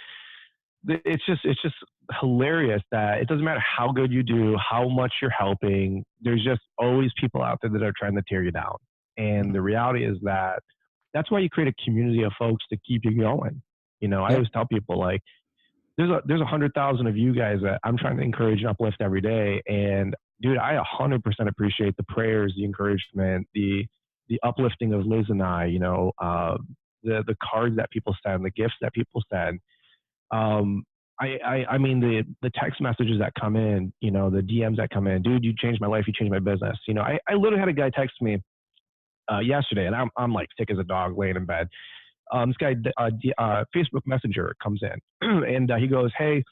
it's just hilarious that it doesn't matter how good you do, how much you're helping. There's just always people out there that are trying to tear you down. And the reality is that that's why you create a community of folks to keep you going. I always tell people, like, there's 100,000 of you guys that I'm trying to encourage and uplift every day. And dude, I 100% appreciate the prayers, the encouragement, the uplifting of Liz and I, the cards that people send, the gifts that people send. I mean, the text messages that come in, the DMs that come in, dude, you changed my life. You changed my business. I literally had a guy text me yesterday, and I'm like sick as a dog laying in bed. This guy, Facebook Messenger comes in, and he goes, "Hey,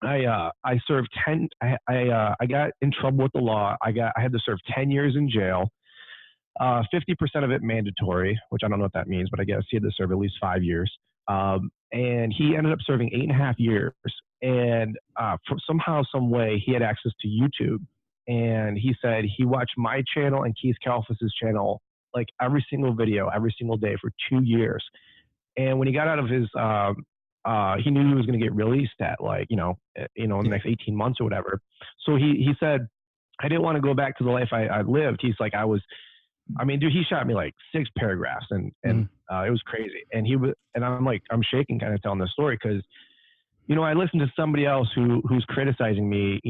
I served 10. I got in trouble with the law. I had to serve 10 years in jail. 50% of it mandatory, which I don't know what that means, but I guess he had to serve at least 5 years. And he ended up serving 8.5 years. And somehow, some way, he had access to YouTube. And he said he watched my channel and Keith Kalfas's channel, like every single video, every single day for 2 years. And when he got out of his, he knew he was going to get released at in the next 18 months or whatever. So he said, I didn't want to go back to the life I lived. He's like, dude, he shot me like 6 paragraphs and it was crazy. And I'm shaking kind of telling this story because, I listened to somebody else who's criticizing me,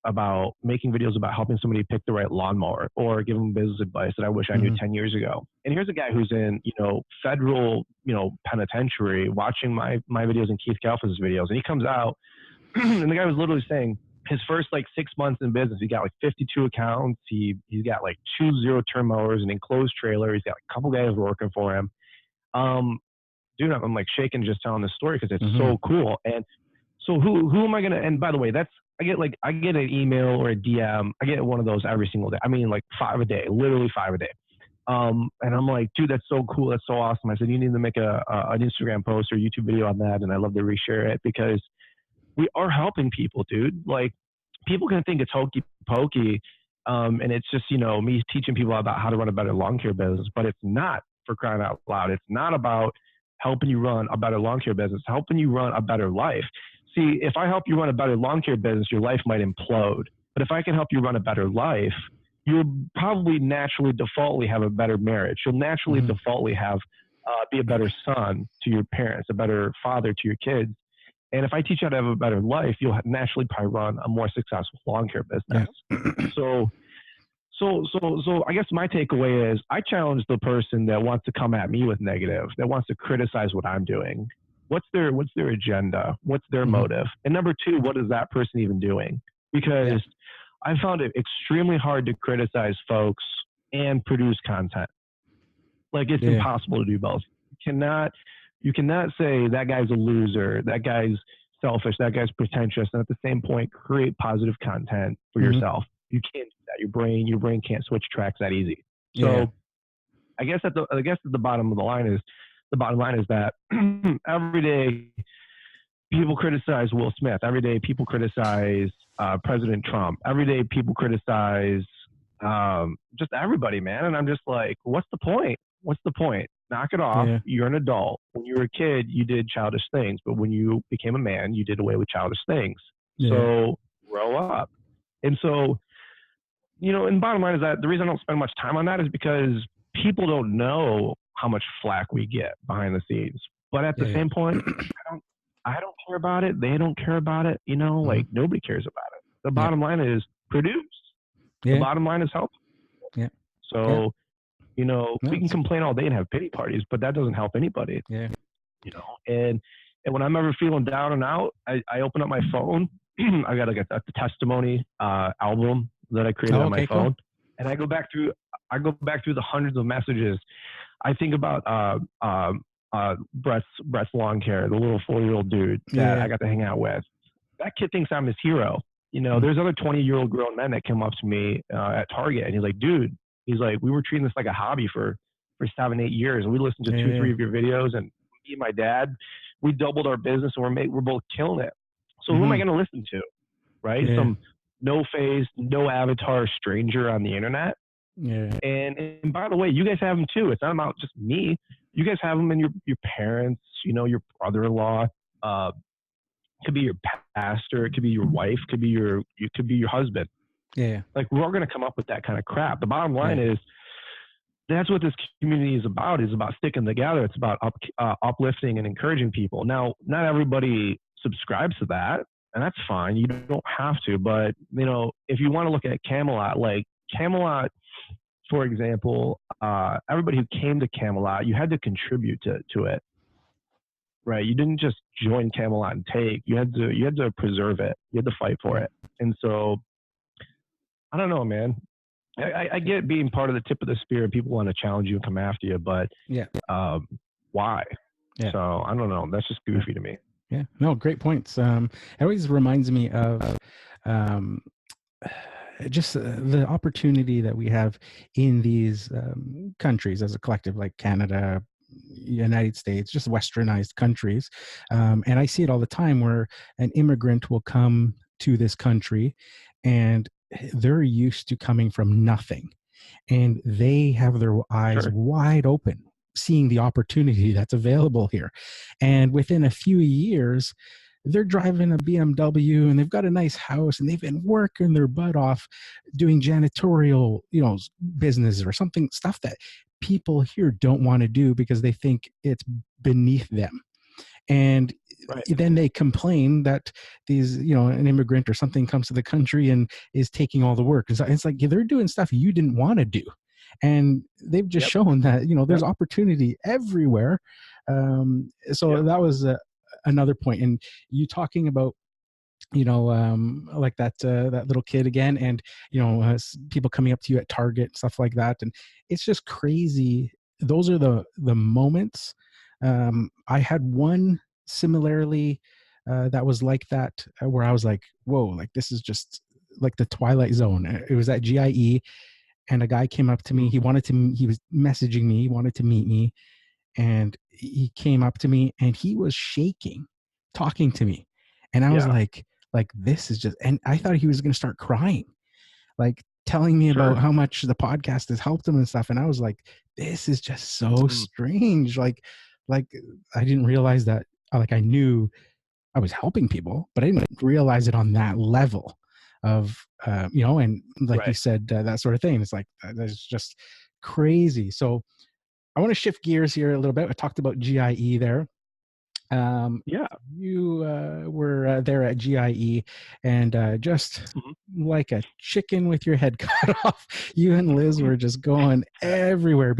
about making videos about helping somebody pick the right lawnmower or give them business advice that I wish I knew 10 years ago. And here's a guy who's in, federal, penitentiary watching my videos and Keith Kalfas's videos. And he comes out and the guy was literally saying his first like 6 months in business, he got like 52 accounts. He's got like 2 0-turn mowers, an enclosed trailer. He's got a couple guys working for him. Dude, I'm like shaking just telling this story because it's so cool. And so who am I going to, and by the way, I get an email or a DM. I get one of those every single day. I mean, like 5 a day, literally 5 a day. And I'm like, dude, that's so cool. That's so awesome. I said, you need to make an Instagram post or YouTube video on that. And I love to reshare it because we are helping people, dude. Like, people can think it's hokey pokey. And it's just, me teaching people about how to run a better lawn care business, but it's not, for crying out loud. It's not about helping you run a better lawn care business, helping you run a better life. See, if I help you run a better lawn care business, your life might implode. But if I can help you run a better life, you'll probably naturally defaultly have a better marriage. You'll naturally defaultly have be a better son to your parents, a better father to your kids. And if I teach you how to have a better life, you'll naturally probably run a more successful lawn care business. Yeah. So I guess my takeaway is I challenge the person that wants to come at me with negative, that wants to criticize what I'm doing. What's their agenda? What's their motive? And number 2, what is that person even doing? Because I found it extremely hard to criticize folks and produce content. Like, it's impossible to do both. You cannot say that guy's a loser, that guy's selfish, that guy's pretentious, and at the same point create positive content for yourself. You can't do that. Your brain can't switch tracks that easy. So I guess the bottom line is that every day people criticize Will Smith. Every day people criticize President Trump. Every day people criticize just everybody, man. And I'm just like, what's the point? What's the point? Knock it off. Yeah. You're an adult. When you were a kid, you did childish things. But when you became a man, you did away with childish things. Yeah. So grow up. And so, and bottom line is that the reason I don't spend much time on that is because people don't know how much flack we get behind the scenes. But at the same point, I don't care about it. They don't care about it. Like, nobody cares about it. The bottom line is produce. The bottom line is help. Yeah. So You know, No, we can complain all day and have pity parties, but that doesn't help anybody, yeah. you know. And when I'm ever feeling down and out, I open up my phone. I got like a testimony album that I created Oh, on my okay, cool. phone, and I go back through the hundreds of messages. I think about Brett's lawn care, the little 4-year-old dude that Yeah. I got to hang out with. That kid thinks I'm his hero. You know, Mm. there's other 20-year-old grown men that come up to me at Target, and he's like, dude, he's like, we were treating this like a hobby for 7, 8 years, and we listened to two, Yeah. three of your videos, and me and my dad, we doubled our business, and we're both killing it. So who am I Mm-hmm. going to listen to, right? Yeah. Some no face, no avatar stranger on the internet. Yeah. And by the way, you guys have them too. It's not about just me. You guys have them in your parents, you know, your brother-in-law. Could be your pastor. It could be your wife. Could be your husband. Yeah. Like, we're all going to come up with that kind of crap. The bottom line Yeah. is, that's what this community is about. Is about sticking together. It's about uplifting and encouraging people. Now, not everybody subscribes to that, and that's fine. You don't have to. But, you know, if you want to look at Camelot, like Camelot, for example, everybody who came to Camelot, you had to contribute to it, right? You didn't just join Camelot and take. You had to preserve it. You had to fight for Yeah. it. And so, I don't know, man. I get being part of the tip of the spear. People want to challenge you and come after you, but Yeah. why? Yeah. So I don't know. That's just goofy to me. Yeah. No, great points. It always reminds me of um, just the opportunity that we have in these countries as a collective, like Canada, United States, just westernized countries. And I see it all the time where an immigrant will come to this country and they're used to coming from nothing, and they have their eyes Sure. wide open seeing the opportunity that's available here. And within a few years, they're driving a BMW and they've got a nice house and they've been working their butt off doing janitorial, business or something, stuff that people here don't want to do because they think it's beneath them. And Right. then they complain that an immigrant or something comes to the country and is taking all the work. It's like they're doing stuff you didn't want to do. And they've just Yep. shown that, there's Yep. opportunity everywhere. So Yep. that was another point. And you talking about, like that little kid again, and people coming up to you at Target, stuff like that, and it's just crazy. Those are the moments. I had one similarly that was like that, where I was like, whoa, like this is just like the Twilight Zone. It was at GIE, and a guy came up to me. He was messaging me. He wanted to meet me, and he came up to me and he was shaking, talking to me, and I was Yeah. like this is just. And I thought he was going to start crying, like telling me about Sure. how much the podcast has helped him and stuff. And I was like, this is just so strange. Like I didn't realize that. Like I knew I was helping people, but I didn't realize it on that level of, and like you Right. said, that sort of thing. It's like, that's just crazy. So I want to shift gears here a little bit. I talked about GIE there. Yeah. You were there at GIE, and just like a chicken with your head cut off, you and Liz were just going everywhere.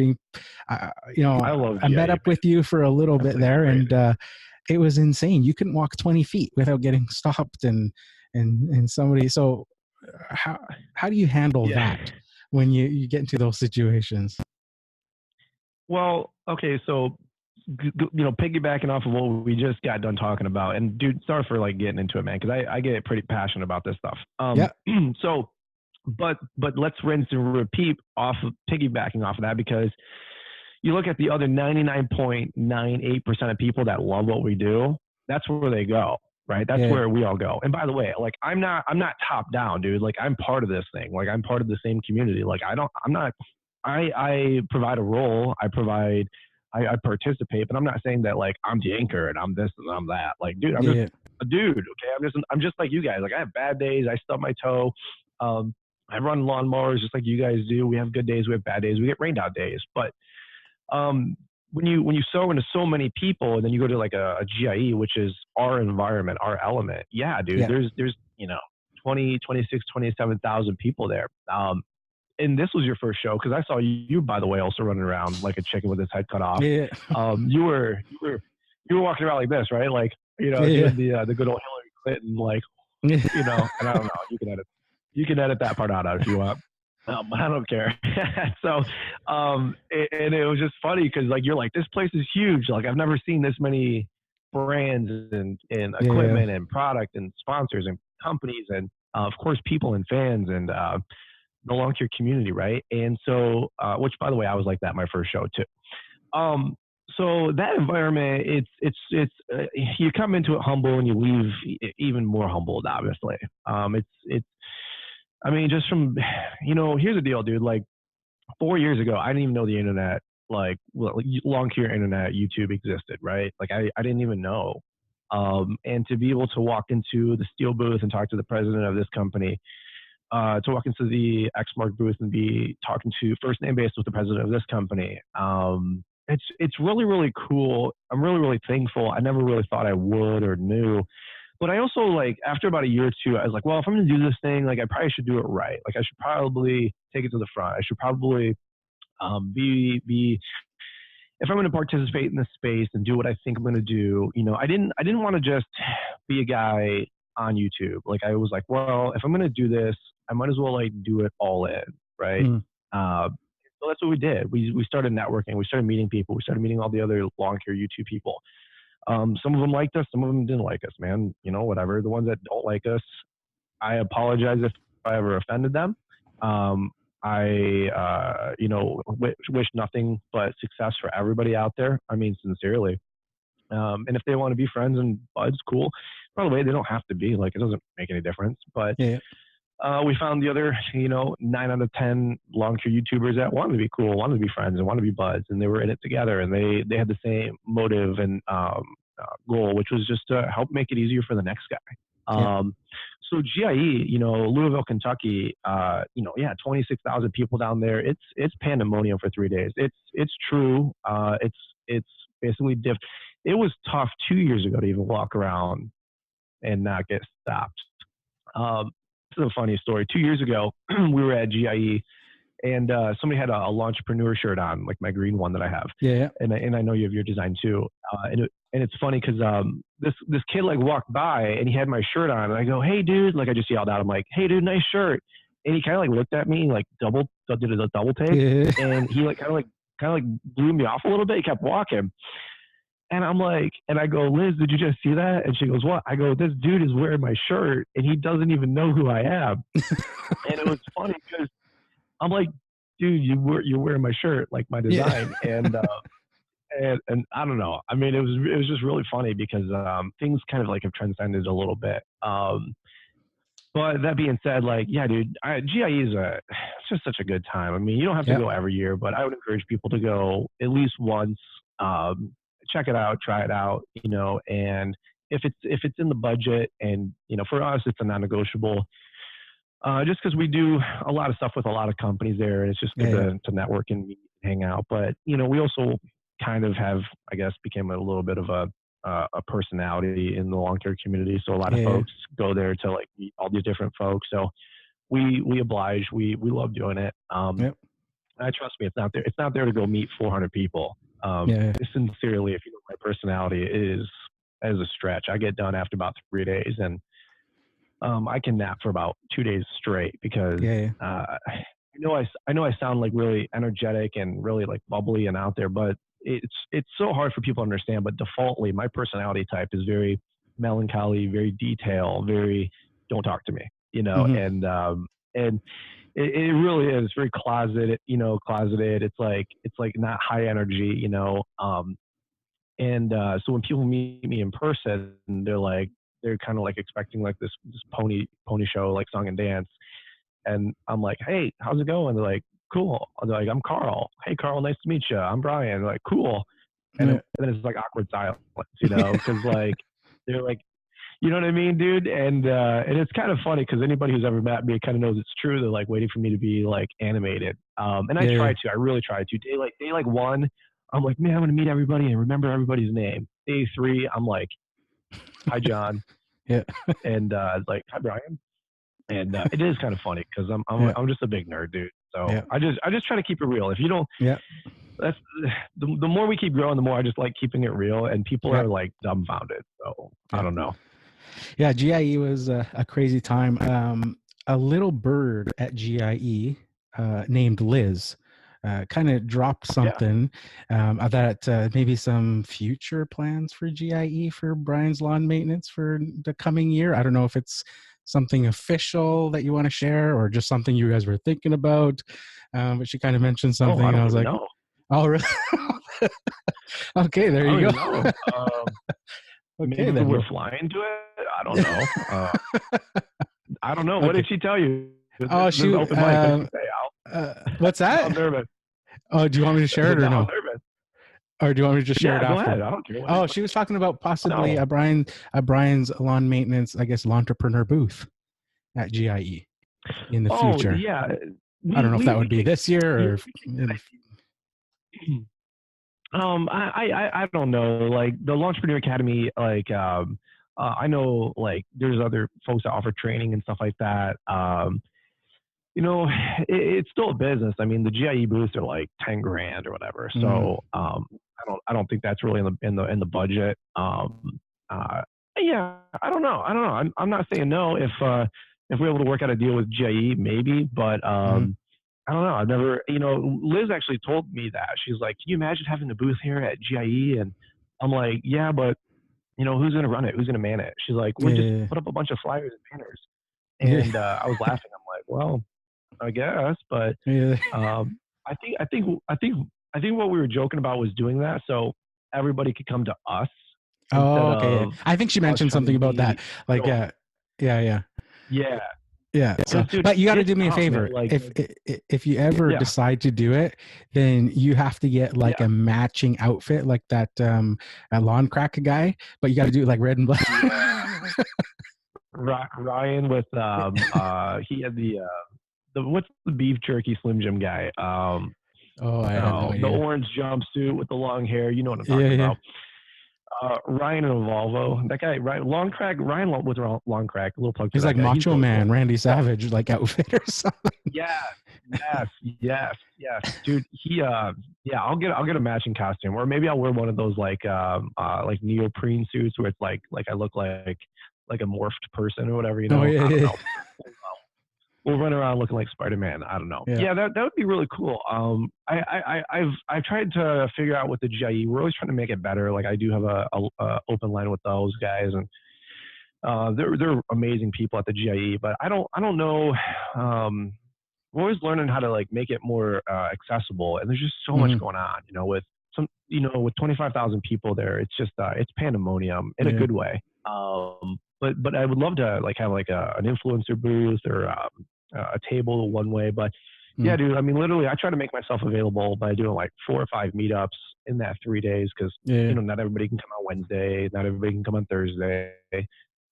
I love I met GIE, up man. with you for a little That bit place is there, crazy. and it was insane. You couldn't walk 20 feet without getting stopped and somebody. So how do you handle Yeah. that when you get into those situations? Well, okay, so piggybacking off of what we just got done talking about, and dude, sorry for like getting into it, man, because I get pretty passionate about this stuff. Yeah. So, but let's rinse and repeat off of piggybacking off of that, because you look at the other 99.98% of people that love what we do. That's where they go, right? That's Yeah. where we all go. And by the way, like I'm not top down, dude. Like I'm part of this thing. Like I'm part of the same community. Like I provide a role. I participate, but I'm not saying that like I'm the anchor and I'm this and I'm that. Like, dude, I'm just Yeah. a dude. Okay. I'm just like you guys. Like I have bad days. I stub my toe. I run lawnmowers just like you guys do. We have good days. We have bad days. We get rained out days. But when you sow into so many people, and then you go to like a GIE, which is our environment, our element. Yeah, dude, Yeah. there's 20, 26, 27,000 people there. and this was your first show, because I saw you, by the way, also running around like a chicken with his head cut off. Yeah. You were walking around like this, right? Like, Yeah. doing the good old Hillary Clinton, like, Yeah. and I don't know, you can edit that part out if you want. I don't care. So, and it was just funny because like you're like, this place is huge. Like I've never seen this many brands and Yeah. equipment and product and sponsors and companies and of course people and fans and the lawn care community, right? And so, which by the way, I was like that my first show too. So that environment, you come into it humble and you leave even more humbled, obviously. I mean, just from, here's the deal, dude. Like 4 years ago, I didn't even know the internet, like lawn care internet, YouTube existed, right? Like I didn't even know. And to be able to walk into the steel booth and talk to the president of this company, to walk into the Xmark booth and be talking to first name basis with the president of this company. It's really, really cool. I'm really, really thankful. I never really thought I would or knew. But I also, like, after about a year or two, I was like, well, if I'm going to do this thing, like, I probably should do it right. Like, I should probably take it to the front. I should probably be if I'm going to participate in this space and do what I think I'm going to do. I didn't want to just be a guy on YouTube. Like, I was like, well, if I'm going to do this, I might as well like do it all in, right? Mm. So that's what we did. We started networking. We started meeting people. We started meeting all the other lawn care YouTube people. Some of them liked us, some of them didn't like us, man. Whatever. The ones that don't like us, I apologize if I ever offended them. I wish nothing but success for everybody out there. I mean, sincerely. And if they want to be friends and buds, cool. By the way, they don't have to be. Like, it doesn't make any difference. But Yeah. we found the other, 9 out of 10 lawn care YouTubers that wanted to be cool, wanted to be friends, and wanted to be buds, and they were in it together, and they had the same motive and goal, which was just to help make it easier for the next guy. Yeah. So GIE, Louisville, Kentucky, 26,000 people down there. It's pandemonium for 3 days. It's true. It's basically different. It was tough 2 years ago to even walk around and not get stopped. This is a funny story. 2 years ago, we were at GIE, and somebody had a lawntrepreneur shirt on, like my green one that I have. Yeah. And I know you have your design too. And it's funny because this kid like walked by and he had my shirt on, and I go, "Hey, dude!" Like I just yelled out, I'm like, "Hey, dude, nice shirt!" And he kind of like looked at me, like did a double take, Yeah. and he like kind of like blew me off a little bit. He kept walking. And I'm like, and I go, "Liz, did you just see that?" And she goes, "What?" I go, "This dude is wearing my shirt and he doesn't even know who I am." And it was funny because I'm like, "Dude, you're wearing my shirt, like my design." Yeah. And I don't know. I mean, it was just really funny because things kind of like have transcended a little bit. But that being said, like, yeah, dude, GIE it's just such a good time. I mean, you don't have to Yeah. go every year, but I would encourage people to go at least once. Check it out, try it out, and if it's in the budget, and for us, it's a non-negotiable. Just because we do a lot of stuff with a lot of companies there, and it's just good to network and meet and hang out. But we also kind of have, I guess, became a little bit of a personality in the lawn care community. So a lot of folks go there to like meet all these different folks. So we oblige. We love doing it. I trust me, it's not there. It's not there to go meet 400 people. Sincerely, if you know my personality, it is as a stretch. I get done after about 3 days, and I can nap for about 2 days straight because I know I sound like really energetic and really like bubbly and out there, but it's so hard for people to understand. But defaultly, my personality type is very melancholy, very detailed, very don't talk to me, and it really is very closeted. It's like not high energy, and so when people meet me in person, they're kind of like expecting like this pony show, like song and dance. And I'm like, "Hey, how's it going?" They're like, "Cool." They're like, "I'm Carl." "Hey, Carl, nice to meet you." "I'm Brian." They're like, "Cool." And then it's like awkward silence, because like they're like, you know what I mean, dude? And it's kind of funny because anybody who's ever met me kind of knows it's true. They're like waiting for me to be like animated. And I try to. I really try to. Day like 1, I'm like, "Man, I'm gonna meet everybody and remember everybody's name." Day 3, I'm like, "Hi, John." Yeah. And like, "Hi, Brian." And it is kind of funny because Yeah. I'm just a big nerd, dude. So Yeah. I just try to keep it real. If you don't, Yeah. that's the more we keep growing, the more I just like keeping it real, and people Yeah. are like dumbfounded. So I Yeah. don't know. Yeah. GIE was a crazy time. A little bird at GIE named Liz kind of dropped Yeah. something that maybe some future plans for GIE for Brian's lawn maintenance for the coming year. I don't know if it's something official that you want to share or just something you guys were thinking about. But she kind of mentioned Oh, something, I and I don't was even like, know. "Oh, really?" Okay, there I you don't go. even know. Okay, Maybe then. we're Well, flying to it. I don't know. I don't know. What okay. did she tell you? Oh, This is shoot. open mic. What did she say, What's Al? I'm that? nervous. Oh, do you want me to share it or Now I'm no? nervous. Or do you want me to just share Yeah, it go ahead. after? I don't care. Oh, she was talking about possibly No. a Brian's lawn maintenance, I guess, lawntrepreneur booth at GIE in the Oh future. yeah. I don't know if that We would be kicked. this year Yeah, or we kicked that idea. I don't know. Like the Launchpreneur Academy, like I know like there's other folks that offer training and stuff like that. You know, it's still a business. I mean, the GIE booths are like 10 grand or whatever. mm, So I don't think that's really in the budget. Uh, yeah, I don't know. I'm not saying no if we're able to work out a deal with GIE, maybe, but mm, I don't know. I've never, you know, Liz actually told me that. She's like, can you imagine having a booth here at GIE? And I'm like, yeah, but you know, who's going to run it? Who's going to man it? She's like, we'll just yeah, put up a bunch of flyers and banners. yeah, And I was laughing. I'm like, well, I guess, but yeah. um, I think what we were joking about was doing that so everybody could come to us Oh, instead okay. Yeah. of I think she us mentioned trying to something about be, that. Like, you know, yeah, yeah. yeah. Yeah. So, Because dude, but you got to it's do me a tough, man. favor. Like, If you ever yeah, decide to do it, then you have to get like yeah, a matching outfit, like that a lawn crack guy. But you got to do it like red and black. yeah. Ryan with he had the what's the beef jerky Slim Jim guy? Oh, I have no Oh, the idea. orange jumpsuit with the long hair. You know what I'm Yeah, talking yeah. about. Ryan and Volvo. That guy, Ryan, long crack. Ryan with long crack. A little plug for He's that like guy. He's Macho really cool. Man, Randy But Savage, like outfit or something. yeah, yes, dude. Yeah, I'll get a matching costume, or maybe I'll wear one of those like neoprene suits where it's like I look like a morphed person or whatever. You Oh, know, yeah, I don't yeah, know. We'll run around looking like Spider-Man. I don't know. yeah, Yeah, that would be really cool. I've tried to figure out with the GIE. We're always trying to make it better. Like I do have a open line with those guys, and they're amazing people at the GIE. But I don't know. We're always learning how to like make it more accessible, and there's just so much hmm going on. You know, with 25,000 people there, it's just it's pandemonium in a yeah, good way. But I would love to like have like an influencer booth or a table one way. But yeah, mm, dude, I mean, literally, I try to make myself available by doing like 4 or 5 meetups in that 3 days because yeah, you know not everybody can come on Wednesday, not everybody can come on Thursday.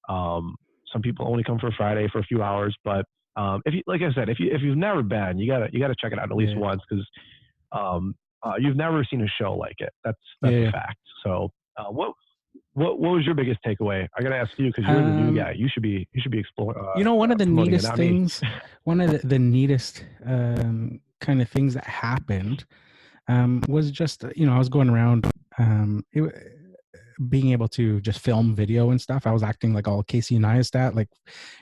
Some people only come for Friday for a few hours, but if you, like I said, if you've never been, you gotta check it out at least yeah, once because you've never seen a show like it. That's a yeah. fact. So what was your biggest takeaway? I gotta ask you because you're the new Um, guy. You should be exploring one of the promoting it, neatest not me. things, one of the neatest kind of things that happened was just I was going around being able to just film video and stuff. I was acting like all Casey Neistat, like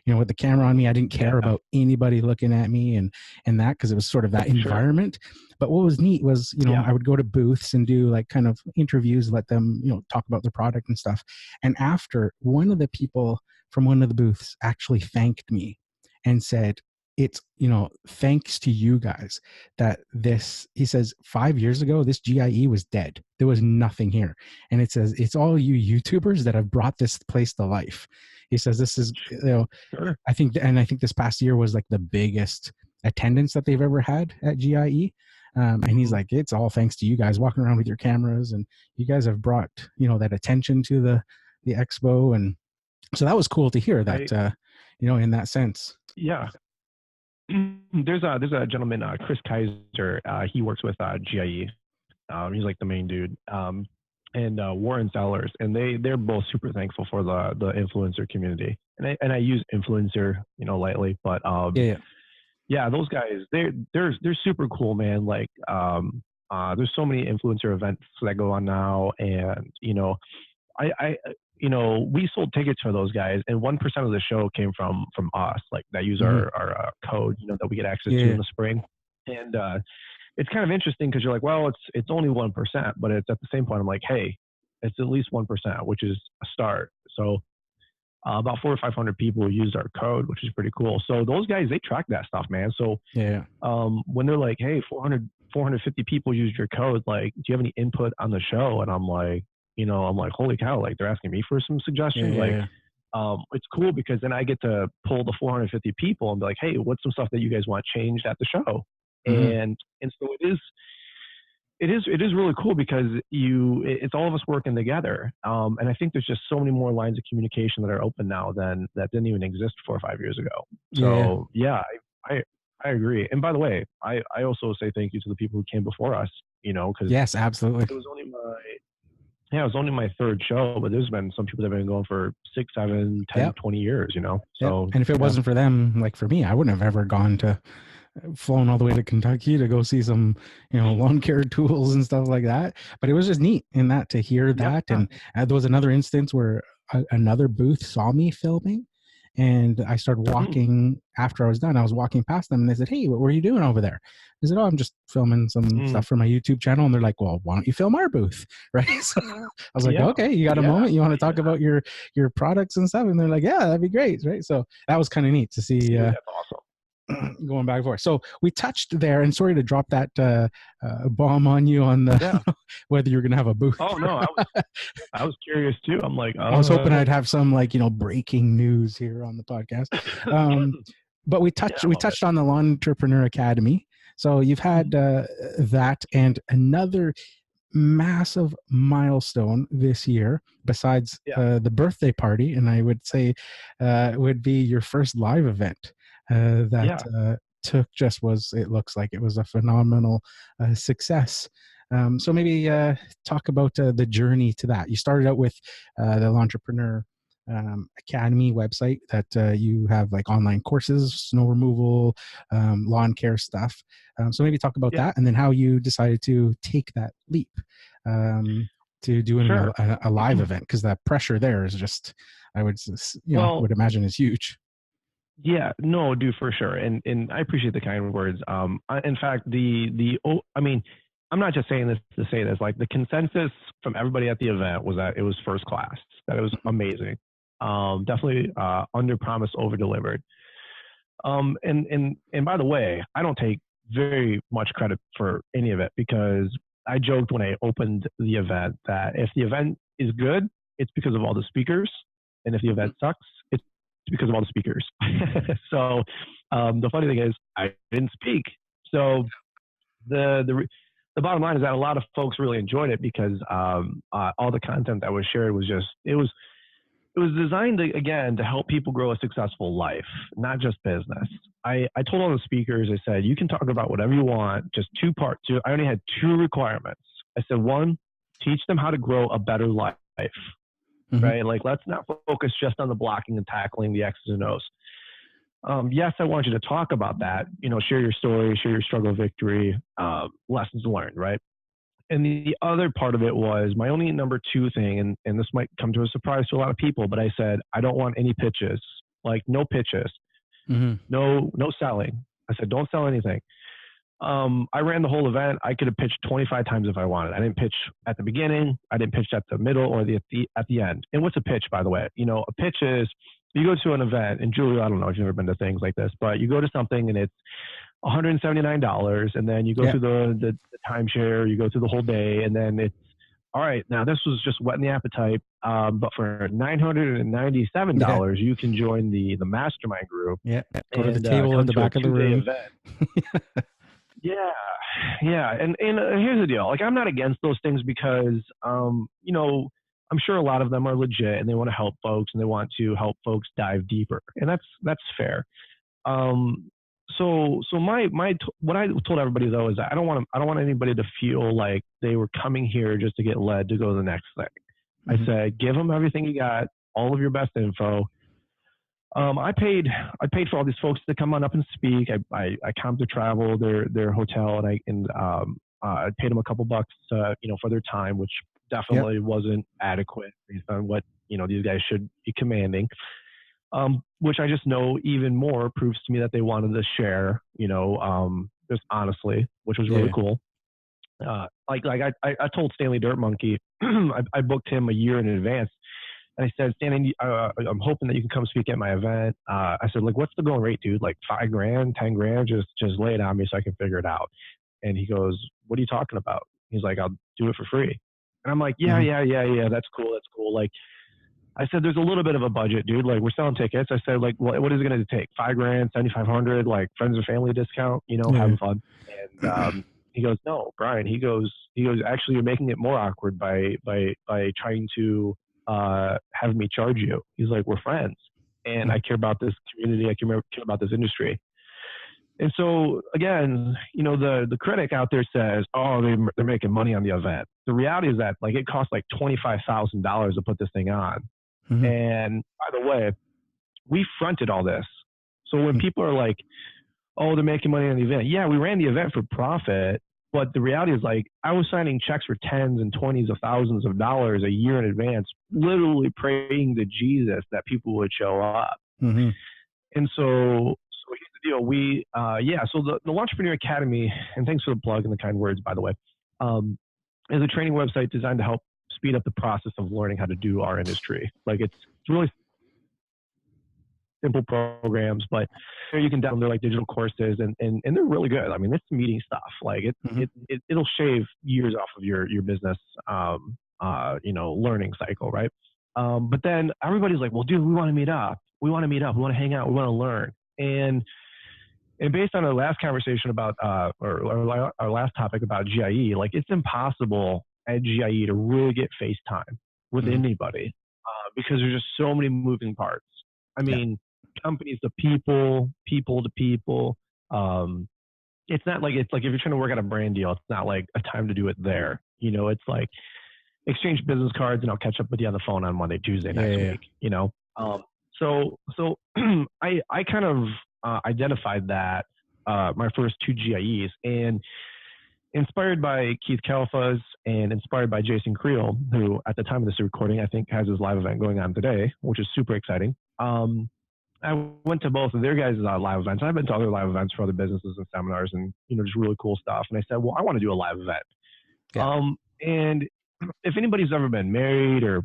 with the camera on me. I didn't care Yeah, about anybody looking at me and that because it was sort of that sure. environment. But what was neat was Yeah. I would go to booths and do like kind of interviews, let them talk about their product and stuff. And after, one of the people from one of the booths actually thanked me and said, it's thanks to you guys that this, he says, 5 years ago this GIE was dead, there was nothing here, and it says it's all you YouTubers that have brought this place to life. He says this is Sure. I think this past year was like the biggest attendance that they've ever had at GIE. And he's Mhm. like, it's all thanks to you guys walking around with your cameras, and you guys have brought that attention to the expo. And so that was cool to hear I that in that sense. yeah. There's a gentleman, Chris Kaiser. He works with GIE. He's like the main dude. and Warren Sellers, and they're both super thankful for the influencer community. And I use influencer, lightly, but Yeah, yeah. yeah, those guys, they're super cool, man. Like, there's so many influencer events that go on now, and I we sold tickets for those guys, and 1% of the show came from us, like that use Mhm. our code, that we get access Yeah, to in yeah. the spring, and it's kind of interesting because you're like, well, it's only 1%, but it's at the same point, I'm like, hey, it's at least 1%, which is a start. So about 400 or 500 people used our code, which is pretty cool. So those guys, they track that stuff, man. So Yeah. when they're like, hey, 450 people used your code, like, do you have any input on the show? And I'm like, holy cow, like they're asking me for some Yeah, suggestions. yeah, Like, yeah. it's cool because then I get to pull the 450 people and be like, hey, what's some stuff that you guys want changed at the show? Mhm. And so it is really cool because it's all of us working together. And I think there's just so many more lines of communication that are open now than that didn't even exist 4 or 5 years ago. Yeah, yeah. So yeah, I agree. And by the way, I also say thank you to the people who came before us, because Yes, absolutely. it was only my yeah, it was only my third show, but there's been some people that have been going for 6, 7, 10, Yep. 20 years. Yep. So And if it yeah. wasn't for them, like for me, I wouldn't have ever gone to flown all the way to Kentucky to go see some, lawn care tools and stuff like that. But it was just neat in that to hear Yeah. that. And there was another instance where another booth saw me filming, and I started Mm, walking after I was done. I was walking past them, and they said, "Hey, what were you doing over there?" I said, "Oh, I'm just filming some mm. stuff for my YouTube channel." And they're like, "Well, why don't you film our booth?" Right? So I was like, Yeah. "Okay, you got a Yeah. moment? You want to talk Yeah. about your products and stuff?" And they're like, "Yeah, that'd be great." Right? So that was kind of neat to see. Dude, that's awesome. Going back and forth. So we touched there, and sorry to drop that bomb on you on the Yeah. whether you're going to have a booth. Oh no, I was curious too. I'm like, I was hoping I'd have some breaking news here on the podcast. Um, but we yeah, touched I we love it. touched on the Lawntrepreneur Academy. So you've had Mhm. that and another massive milestone this year besides Yeah. the birthday party, and I would say would be your first live event that Yeah. took just was it looks like it was a phenomenal success. So maybe talk about the journey to that. You started out with the Entrepreneur Academy website that you have like online courses, snow removal, lawn care stuff. So maybe talk about Yeah. that, and then how you decided to take that leap to doing Sure. a live event, because that pressure there is just, I would Well, would imagine is huge. yeah, no, dude, for sure. And I appreciate the kind words. In fact, I mean, I'm not just saying this to say this. Like the consensus from everybody at the event was that it was first class, that it was amazing. Definitely under promise, over delivered. And by the way, I don't take very much credit for any of it because I joked when I opened the event that if the event is good, it's because of all the speakers, and if the event sucks, it's because of all the speakers. So the funny thing is, I didn't speak. So the bottom line is that a lot of folks really enjoyed it because all the content that was shared was just it was designed to, again, to help people grow a successful life, not just business. I told all the speakers, I said, you can talk about whatever you want, just two parts. I only had two requirements. I said, one, teach them how to grow a better life, Mm-hmm. right? Like, let's not focus just on the blocking and tackling, the X's and O's. Yes, I want you to talk about that, share your story, share your struggle, victory, lessons learned, right? And the other part of it was my only number two thing, and this might come to a surprise to a lot of people, but I said, I don't want any pitches, like no pitches, Mm-hmm. no selling. I said, don't sell anything. I ran the whole event. I could have pitched 25 times if I wanted. I didn't pitch at the beginning. I didn't pitch at the middle or at the end. And what's a pitch, by the way? A pitch is you go to an event, and Julie, I don't know if you've ever been to things like this, but you go to something and it's $179, and then you go Yeah. through the timeshare, you go through the whole day, and then it's all right. Now this was just whetting the appetite, but for Yeah. $997, you can join the mastermind group Yeah. Go to the and table at come the to a back of the 2-day room. event. Yeah, yeah, and here's the deal. Like, I'm not against those things because, I'm sure a lot of them are legit and they want to help folks and they want to help folks dive deeper, and that's fair. Um, what I told everybody though is that I don't want anybody to feel like they were coming here just to get led to go to the next thing. I said, give them everything you got, all of your best info. I paid for all these folks to come on up and speak. I comped their travel, their hotel, and I paid them a couple bucks, for their time, which definitely wasn't adequate based on what these guys should be commanding. Which I just know even more proves to me that they wanted to share, just honestly, which was really cool. I told Stanley Dirt Monkey, I booked him a year in advance. And I said, Stanley, I'm hoping that you can come speak at my event. I said, like, what's the going rate, dude? Like $5,000, $10,000, just lay it on me so I can figure it out. And he goes, what are you talking about? He's like, I'll do it for free. And I'm like, yeah, that's cool. Like, I said, there's a little bit of a budget, dude. Like, we're selling tickets. I said, like, what is it going to take? $5,000, $7,500, like friends and family discount, having fun. And he goes, no, Brian. He goes, actually, you're making it more awkward by trying to have me charge you. He's like, we're friends, and I care about this community. I care about this industry. And so again, the critic out there says, oh, they're making money on the event. The reality is that like it costs like $25,000 to put this thing on. And by the way, we fronted all this. So when people are like, oh, they're making money on the event. Yeah, we ran the event for profit. But the reality is, like, I was signing checks for tens and twenties of thousands of dollars a year in advance, literally praying to Jesus that people would show up. And so here's the deal. So the Lawntrepreneur Academy, and thanks for the plug and the kind words, by the way, is a training website designed to help speed up the process of learning how to do our industry. Like, it's really simple programs, but you can download like digital courses and they're really good. I mean, it's meeting stuff. Like it'll shave years off of your business, learning cycle. Right. But then everybody's like, well, dude, we want to meet up. We want to hang out. We want to learn. And based on our last conversation about, or our last topic about GIE, like it's impossible at GIE to really get face time with anybody, because there's just so many moving parts. I mean, companies to people to people. It's not like, it's like if you're trying to work out a brand deal, it's not like a time to do it there. It's like exchange business cards and I'll catch up with you on the phone on Monday, Tuesday next week, So I kind of identified that my first two GIEs, and inspired by Keith Kalfas and inspired by Jason Creel, who at the time of this recording, I think has his live event going on today, which is super exciting. I went to both of their guys' live events. I've been to other live events for other businesses and seminars and, just really cool stuff. And I said, well, I want to do a live event. And if anybody's ever been married or,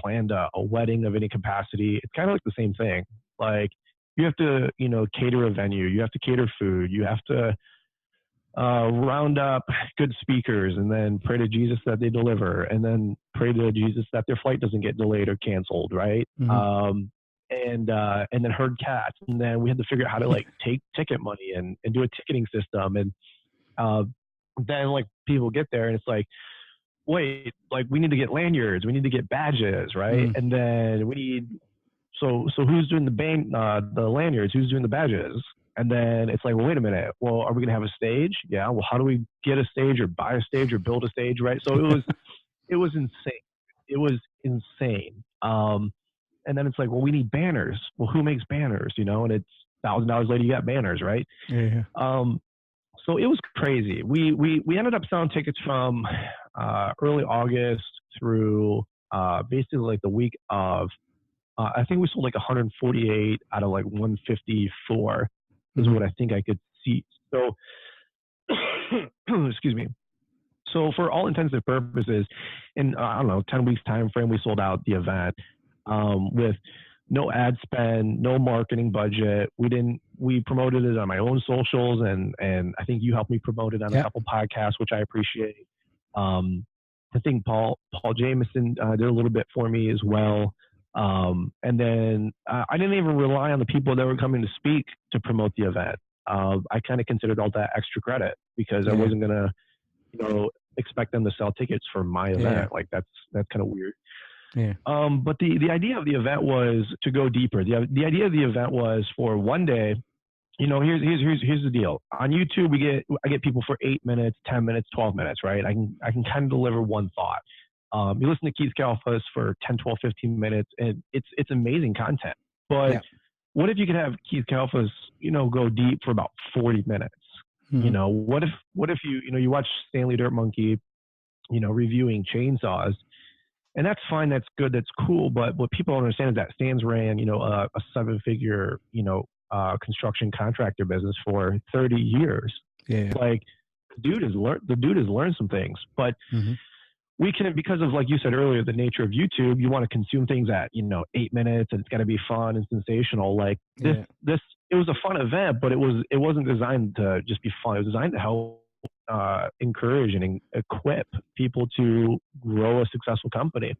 planned a wedding of any capacity, it's kind of like the same thing. Like you have to, cater a venue, you have to cater food, you have to round up good speakers and then pray to Jesus that they deliver, and then pray to Jesus that their flight doesn't get delayed or canceled. Right. And then herd cats. And then we had to figure out how to like take ticket money and do a ticketing system. And then like people get there and it's like, wait, like we need to get lanyards, we need to get badges, right? And then we need, so who's doing the lanyards, who's doing the badges? And then it's like, well, wait a minute. Well, are we going to have a stage? Yeah. Well, how do we get a stage or buy a stage or build a stage? Right. So it was insane. It was insane. And then it's like, well, we need banners. Well, who makes banners? And it's $1,000 later, you got banners, right? Yeah. So it was crazy. We ended up selling tickets from early August through basically like the week of, I think we sold like 148 out of like 154 is what I think I could see. So, excuse me. So for all intents and purposes, in, 10 weeks time frame, we sold out the event. With no ad spend, no marketing budget. We promoted it on my own socials and I think you helped me promote it on a couple podcasts, which I appreciate. I think Paul Jameson did a little bit for me as well. And then I didn't even rely on the people that were coming to speak to promote the event. I kind of considered all that extra credit because I wasn't going to, expect them to sell tickets for my event. Like that's kind of weird. Yeah. But the idea of the event was to go deeper. The idea of the event was for one day, Here's the deal. On YouTube, I get people for 8 minutes, 10 minutes, 12 minutes, right? I can kind of deliver one thought. You listen to Keith Kalfas for 10, 12, 15 minutes, and it's amazing content. But Yeah. what if you could have Keith Kalfas, go deep for about 40 minutes? Mm-hmm. What if you watch Stanley Dirt Monkey, reviewing chainsaws, and that's fine, that's good, that's cool. But what people don't understand is that Stan's ran, a 7-figure, construction contractor business for 30 years. Yeah. Like, the dude has learned some things, but Mm-hmm. we can, because of, like you said earlier, the nature of YouTube, you want to consume things at 8 minutes, and it's got to be fun and sensational. Like this, it was a fun event, but it wasn't designed to just be fun. It was designed to help encourage and equip people to grow a successful company.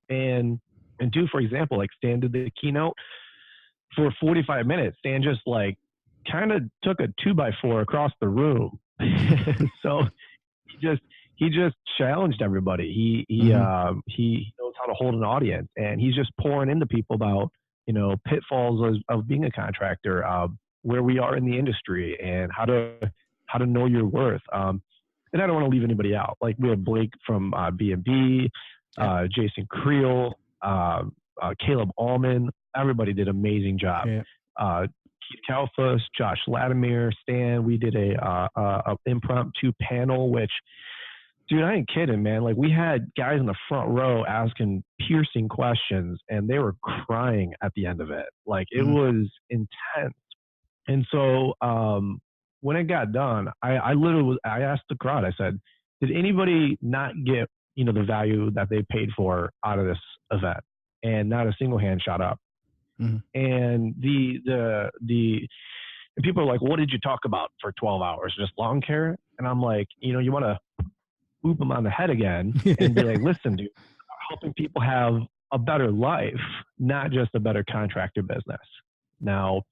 And do, for example, like Stan did the keynote for 45 minutes. Stan just like kind of took a 2x4 across the room. So he just challenged everybody. He knows how to hold an audience, and he's just pouring into people about pitfalls of being a contractor, where we are in the industry, and how to know your worth. And I don't want to leave anybody out. Like, we had Blake from B&B, Jason Creel, Caleb Allman. Everybody did an amazing job. Yeah. Keith Kalfas, Josh Latimer, Stan. We did a impromptu panel, which, dude, I ain't kidding, man. Like, we had guys in the front row asking piercing questions, and they were crying at the end of it. Like, it was intense. And so when it got done, I literally asked the crowd. I said, "Did anybody not get the value that they paid for out of this event?" And not a single hand shot up. Mm-hmm. And and people are like, "What did you talk about for 12 hours? Just lawn care?" And I'm like, you want to boop them on the head again and be like, "Listen, dude, helping people have a better life, not just a better contractor business." Now,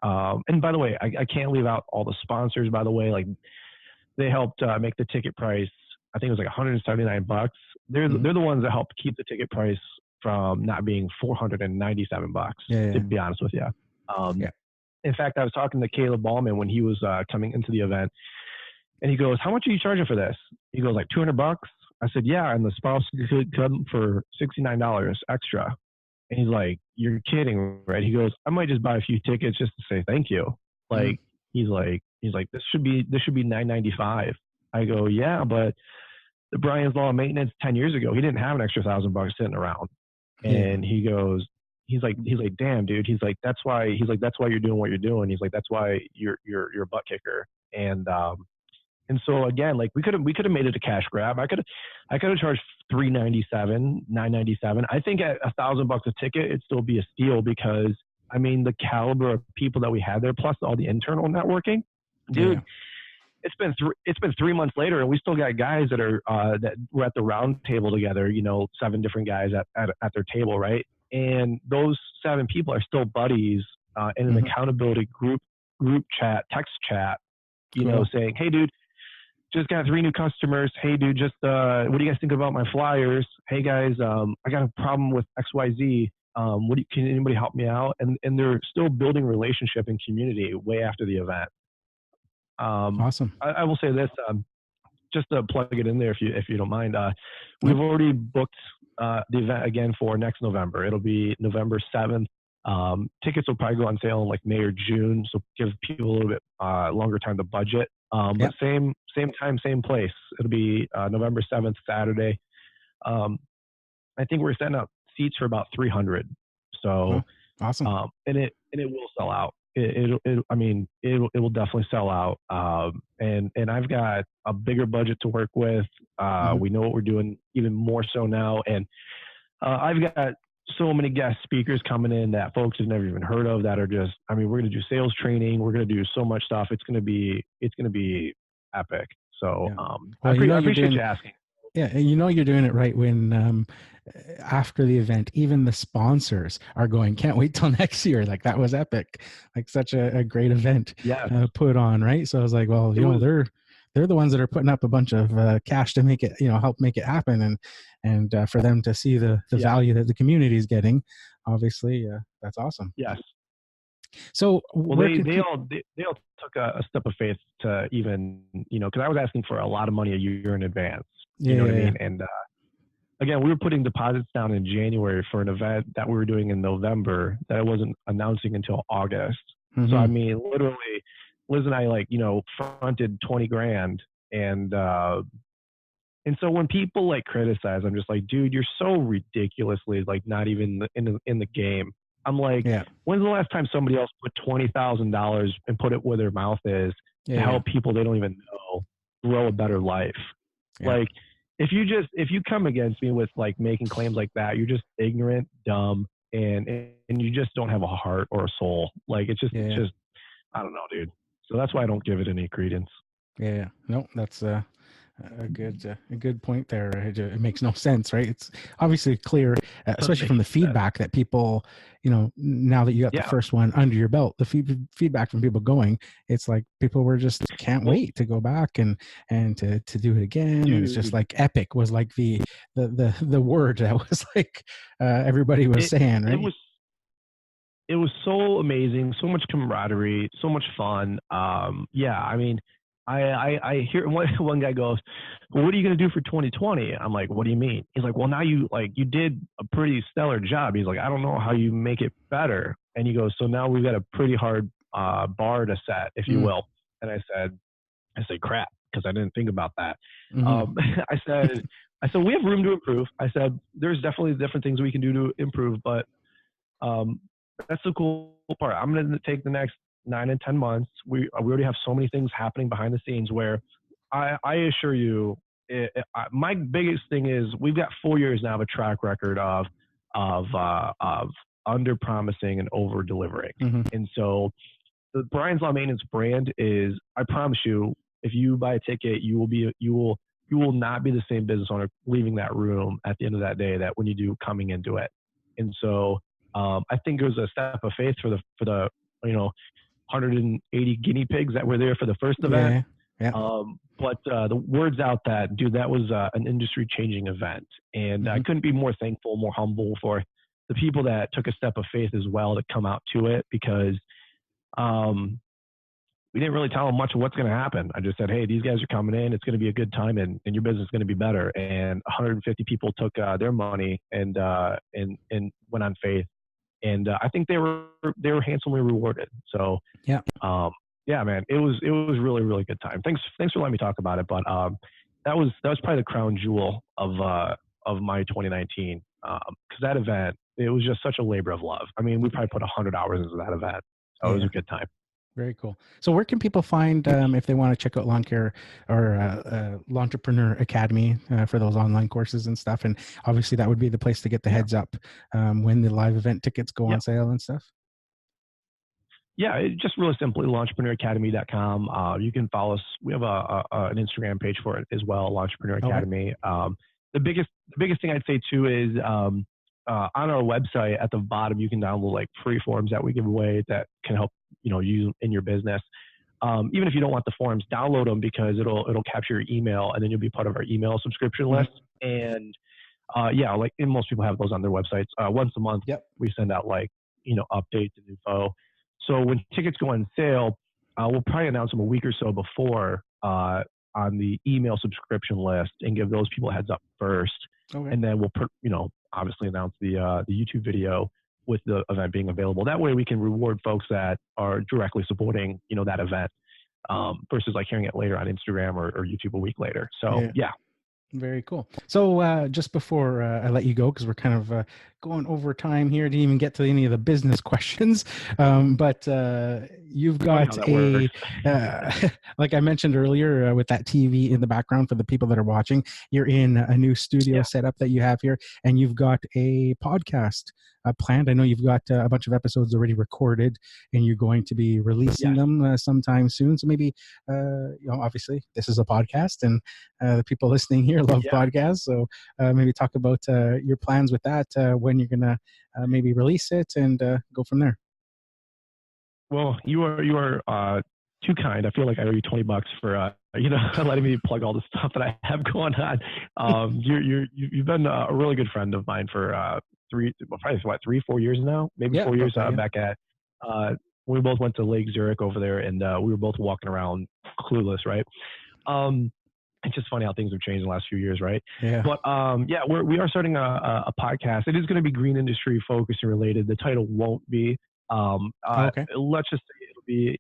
and by the way, I can't leave out all the sponsors, by the way. Like, they helped make the ticket price, I think it was like $179. They're the ones that helped keep the ticket price from not being $497, to be honest with you. In fact, I was talking to Caleb Ballman when he was coming into the event, and he goes, "How much are you charging for this?" He goes, "Like $200. I said, "Yeah, and the spouse could come for $69 extra." And he's like, "You're kidding, right?" He goes, "I might just buy a few tickets just to say thank you." Like, he's like, this should be $995. I go, "Yeah, but the Brian's Law of Maintenance 10 years ago, he didn't have an extra $1,000 sitting around." And he goes, he's like, "Damn, dude." He's like, that's why you're doing what you're doing. He's like, "That's why you're a butt kicker." And so again, like, we could have made it a cash grab. I could have charged $397, $997. I think at $1,000 a ticket, it'd still be a steal, because I mean, the caliber of people that we had there, plus all the internal networking, dude. It's been 3 months later, and we still got guys that were at the round table together. 7 different guys at their table, right? And those 7 people are still buddies in an accountability group chat, text chat. Saying, "Hey, dude, just got 3 new customers. Hey, dude, just what do you guys think about my flyers? Hey, guys, I got a problem with XYZ. Can anybody help me out?" And they're still building relationship and community way after the event. Awesome. I will say this, just to plug it in there, if you don't mind. We've already booked the event again for next November. It'll be November 7th. Tickets will probably go on sale in like May or June, so give people a little bit longer time to budget. But same time, same place. It'll be November 7th, Saturday. I think we're setting up seats for about 300. So awesome. And it will sell out. It will definitely sell out. And I've got a bigger budget to work with. We know what we're doing even more so now. And I've got so many guest speakers coming in that folks have never even heard of, that are just, we're going to do sales training. We're going to do so much stuff. It's going to be epic. So I appreciate you asking. Yeah, and you're doing it right when after the event, even the sponsors are going, "Can't wait till next year." Like, that was epic, like such a great event put on, right? So I was like, well, they're the ones that are putting up a bunch of cash to make it, help make it happen, and for them to see the value that the community is getting, obviously, that's awesome. Yes. So Well, where can people? they all took a step of faith to even, because I was asking for a lot of money a year in advance. Yeah, You know what I yeah, yeah. mean? And again, we were putting deposits down in January for an event that we were doing in November that I wasn't announcing until August. So I Mm-hmm. mean, literally, Liz and I fronted 20 grand, and and so when people criticize, I'm just like, dude, you're so ridiculously not even in the game. I'm like, Yeah, when's the last time somebody else put $20,000 and put it where their mouth is yeah, to yeah, help people they don't even know grow a better life? yeah, Like, if you come against me with making claims like that, you're just ignorant, dumb, and you just don't have a heart or a soul. yeah, It's yeah. just I don't know, dude. So that's why I don't give it any credence. Yeah, yeah. No, that's a good point there. It makes no sense, right? It's obviously clear, Doesn't especially make from the any sense. feedback that people, now that you got the Yeah. first one under your belt, the feedback from people going, it's like people were just can't Well, wait to go back and to do it again, and it's just dude, like epic was like the word that was like everybody was it saying, it right? was it was so amazing, so much camaraderie, so much fun. Yeah, I mean, I hear one guy goes, "Well, what are you going to do for 2020?" I'm like, "What do you mean?" He's like, "Well, now you did a pretty stellar job." He's like, "I don't know how you make it better." And he goes, "So now we've got a pretty hard bar to set, if you Mm, will." And I said, "Crap," because I didn't think about that. mm-hmm. Um, I said, I said we have room to improve. I said there's definitely different things we can do to improve, but um, that's the cool part. I'm going to take the next 9 and 10 months. We already have so many things happening behind the scenes where I assure you, my biggest thing is we've got 4 years now of a track record of under promising and over delivering. Mm-hmm. And so the Brian's Law Maintenance brand is, I promise you, if you buy a ticket, you will not be the same business owner leaving that room at the end of that day that when you do coming into it. And so I think it was a step of faith for the 180 guinea pigs that were there for the first event. Yeah, yeah. But the word's out that, dude, that was an industry changing event. And I Mm-hmm. couldn't be more thankful, more humble for the people that took a step of faith as well to come out to it, because um, we didn't really tell them much of what's going to happen. I just said, hey, these guys are coming in. It's going to be a good time, and your business is going to be better. And 150 people took their money and went on faith. And I think they were handsomely rewarded. So Yeah, um, yeah, man, it was really really good time. Thanks for letting me talk about it. But that was probably the crown jewel of my 2019, because that event, it was just such a labor of love. I mean, we probably put 100 hours into that event. So it was yeah. a good time. Very cool. So where can people find if they want to check out Lawn Care or Lawntrepreneur Academy for those online courses and stuff? And obviously that would be the place to get the Yeah. heads up when the live event tickets go Yeah. on sale and stuff. Yeah, just really simply launchpreneuracademy.com. You can follow us. We have an Instagram page for it as well, Launchpreneur Okay. Academy. The biggest thing I'd say too is on our website at the bottom you can download free forms that we give away that can help you in your business. Even if you don't want the forms, download them, because it'll capture your email, and then you'll be part of our email subscription Hmm. list. And yeah, and most people have those on their websites. Once a month, Yep. we send out updates and info. So when tickets go on sale, we'll probably announce them a week or so before on the email subscription list and give those people a heads up first. Okay. And then we'll obviously announce the YouTube video with the event being available. That way we can reward folks that are directly supporting that event, versus hearing it later on Instagram or YouTube a week later. So Yeah. yeah. Very cool. So just before I let you go, because we're kind of going over time here, didn't even get to any of the business questions. But you've Funny how got that works. like I mentioned earlier, with that TV in the background for the people that are watching, you're in a new studio Yeah. setup that you have here, and you've got a podcast planned. I know you've got a bunch of episodes already recorded, and you're going to be releasing Yes. them sometime soon. So maybe, obviously, this is a podcast, and the people listening here love Yeah. podcasts. So maybe talk about your plans with that, when you're going to maybe release it, and go from there. Well, you are too kind. I feel like I owe you $20 for letting me plug all the stuff that I have going on. You've been a really good friend of mine for probably what, 3-4 years now, maybe Yeah, 4 years about that. Yeah. back at We both went to Lake Zurich over there, and we were both walking around clueless, right? Um, it's just funny how things have changed in the last few years, right? Yeah. But yeah, we are starting a podcast. It is going to be green industry focused and related. The title won't be. Okay. Let's just say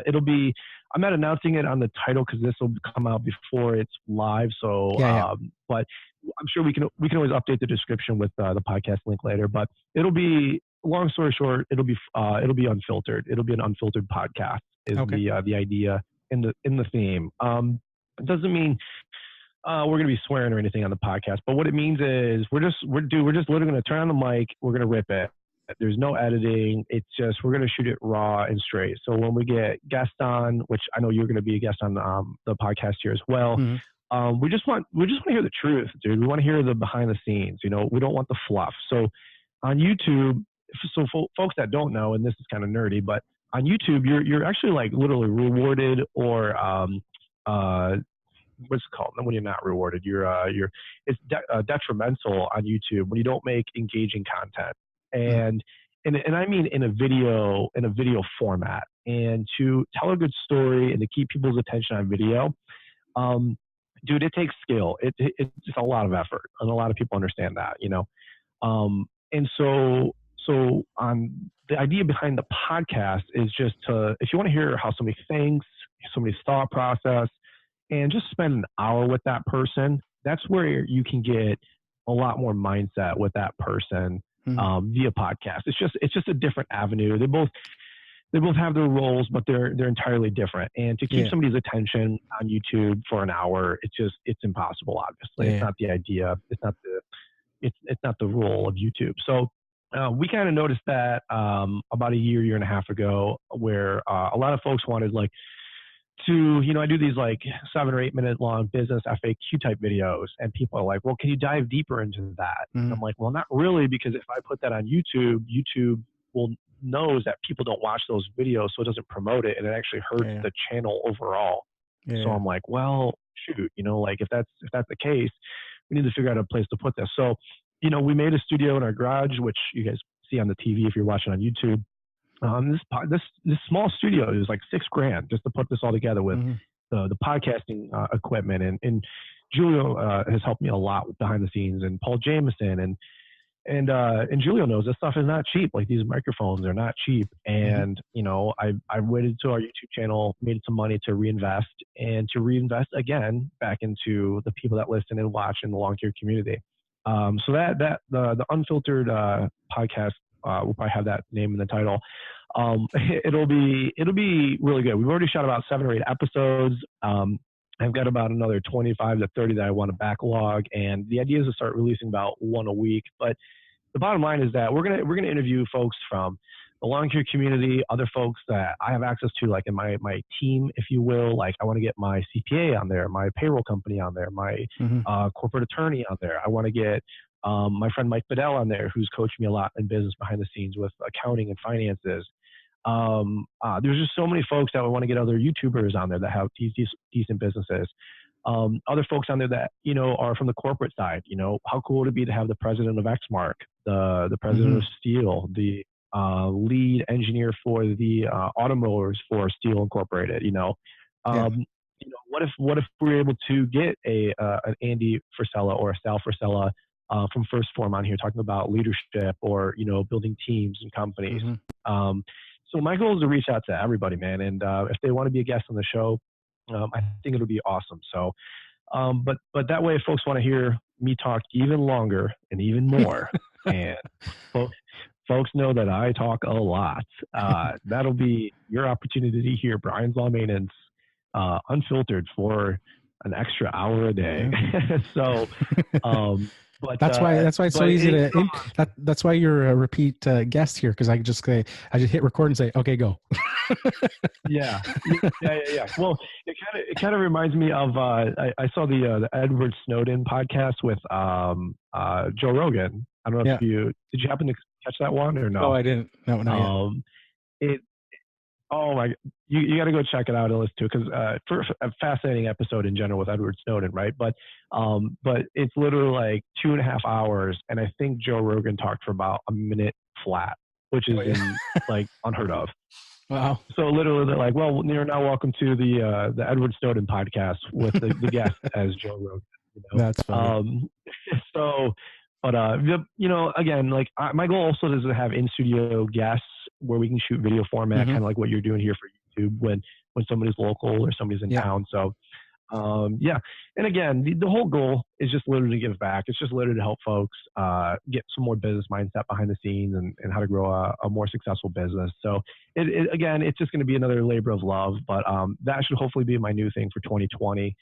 it'll be. I'm not announcing it on the title because this will come out before it's live. So, Yeah. Yeah. but I'm sure we can always update the description with the podcast link later. But it'll be, long story short, it'll be unfiltered. It'll be an unfiltered podcast. Is Okay. the idea in the theme. It doesn't mean we're going to be swearing or anything on the podcast, but what it means is we're just literally going to turn on the mic. We're going to rip it. There's no editing. It's just, we're going to shoot it raw and straight. So when we get guests on, which I know you're going to be a guest on the podcast here as well. Mm-hmm. We just want to hear the truth, dude. We want to hear the behind the scenes. You know, we don't want the fluff. So on YouTube, so folks that don't know, and this is kind of nerdy, but on YouTube, you're actually like literally rewarded, or what's it called when you're not rewarded? It's detrimental on YouTube when you don't make engaging content, and I mean in a video format, and to tell a good story and to keep people's attention on video. Dude, it takes skill. It's just a lot of effort, and a lot of people understand that, you know. And so on the idea behind the podcast is just to, if you want to hear how somebody thinks, somebody's thought process, and just spend an hour with that person, that's where you can get a lot more mindset with that person via podcast. It's just a different avenue. They both have their roles, but they're entirely different. And to keep somebody's attention on YouTube for an hour, it's impossible. Obviously, it's not the idea. It's not the role of YouTube. So we kind of noticed that about a year and a half ago, where a lot of folks wanted like to, you know, I do these like 7 or 8 minute long business FAQ type videos, and people are like, well, can you dive deeper into that? And I'm like, well, not really, because if I put that on YouTube, YouTube knows that people don't watch those videos, so it doesn't promote it, and it actually hurts the channel overall. So I'm like, well, shoot, you know, like if that's the case, we need to figure out a place to put this. So, you know, we made a studio in our garage, which you guys see on the TV if you're watching on YouTube. This small studio is like $6,000 just to put this all together with the podcasting equipment, and Julio has helped me a lot behind the scenes, and Paul Jameson, and Julio knows this stuff is not cheap. Like, these microphones are not cheap. And, you know, I waited to our YouTube channel, made some money to reinvest, and to reinvest again back into the people that listen and watch in the lawn care community. So the Unfiltered podcast, we'll probably have that name in the title. It'll be really good. We've already shot about 7 or 8 episodes. I've got about another 25 to 30 that I want to backlog, and the idea is to start releasing about 1 a week. But the bottom line is that we're gonna interview folks from the lawn care community, other folks that I have access to, like in my team, if you will. Like, I want to get my CPA on there, my payroll company on there, my corporate attorney on there. I want to get my friend Mike Bedell on there, who's coached me a lot in business behind the scenes with accounting and finances. There's just so many folks that we want to get other YouTubers on there that have these decent businesses. Other folks on there that, you know, are from the corporate side. You know, how cool would it be to have the president of Exmark, the president of Steel, the lead engineer for the automotives for Steel Incorporated. You know, what if we were able to get an Andy Frisella or a Sal Frisella from First Form on here talking about leadership, or, you know, building teams and companies. So my goal is to reach out to everybody, man. And if they want to be a guest on the show, I think it'll be awesome. So, but that way, if folks want to hear me talk even longer and even more, and folks know that I talk a lot, that'll be your opportunity to hear Brian's Lawn Maintenance Unfiltered for an extra hour a day. So, but that's why it's so easy to. That's why you're a repeat guest here, because I just hit record and say, okay, go. Yeah. Well, it kind of reminds me of I saw the Edward Snowden podcast with Joe Rogan. I don't know if did you happen to catch that one or no? No, I didn't. No, not yet. Oh my! You got to go check it out and listen to it, because for a fascinating episode in general with Edward Snowden, right? But it's literally like 2.5 hours, and I think Joe Rogan talked for about a minute flat, which is like unheard of. Wow. So literally, they're like, "Well, you're now welcome to the Edward Snowden podcast with the guest as Joe Rogan." You know, That's funny. so, but again, like my goal also is to have in studio guests where we can shoot video format, Hmm. kind of like what you're doing here for YouTube when somebody's local or somebody's in Yeah. town. So yeah. And again, the whole goal is just literally to give back. It's just literally to help folks get some more business mindset behind the scenes and how to grow a more successful business. So again, it's just going to be another labor of love, but that should hopefully be my new thing for 2020,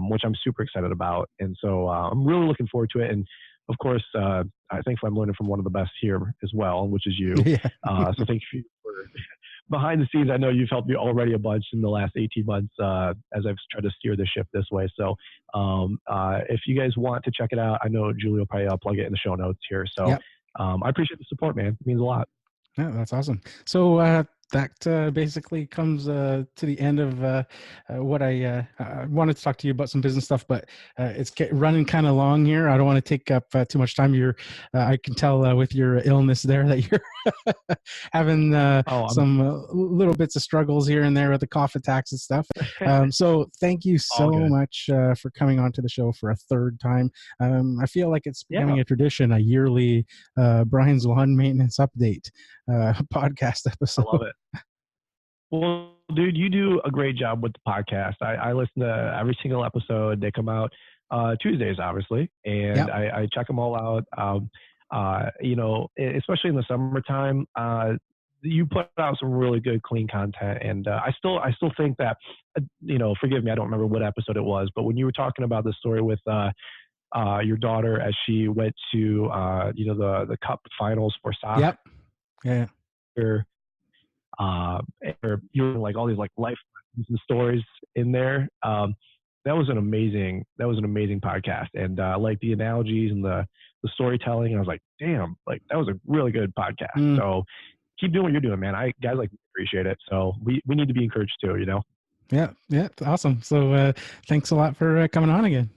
which I'm super excited about. And so I'm really looking forward to it. And of course, I think I'm learning from one of the best here as well, which is you. Yeah. So thank you for behind the scenes. I know you've helped me already a bunch in the last 18 months as I've tried to steer the ship this way. So if you guys want to check it out, I know Julie will probably plug it in the show notes here. So Yep. I appreciate the support, man. It means a lot. Yeah, that's awesome. So that basically comes to the end of what I wanted to talk to you about some business stuff, but it's running kind of long here. I don't want to take up too much time. I can tell with your illness there that you're having some little bits of struggles here and there with the cough attacks and stuff. So thank you so much for coming on to the show for a third time. I feel like it's becoming a tradition, a yearly Brian's Lawn Maintenance Update podcast episode. I love it. Well, dude, you do a great job with the podcast. I listen to every single episode. They come out Tuesdays, obviously, and I check them all out. Especially in the summertime, you put out some really good, clean content. And I still think that, forgive me, I don't remember what episode it was, but when you were talking about the story with your daughter as she went to the Cup Finals for soccer. Yep. Yeah. You're like all these like life lessons and stories in there. That was an amazing podcast, and like the analogies and the storytelling. I was like, damn, like that was a really good podcast. So keep doing what you're doing, man. Guys like appreciate it. So we need to be encouraged too, Yeah. Awesome. So thanks a lot for coming on again.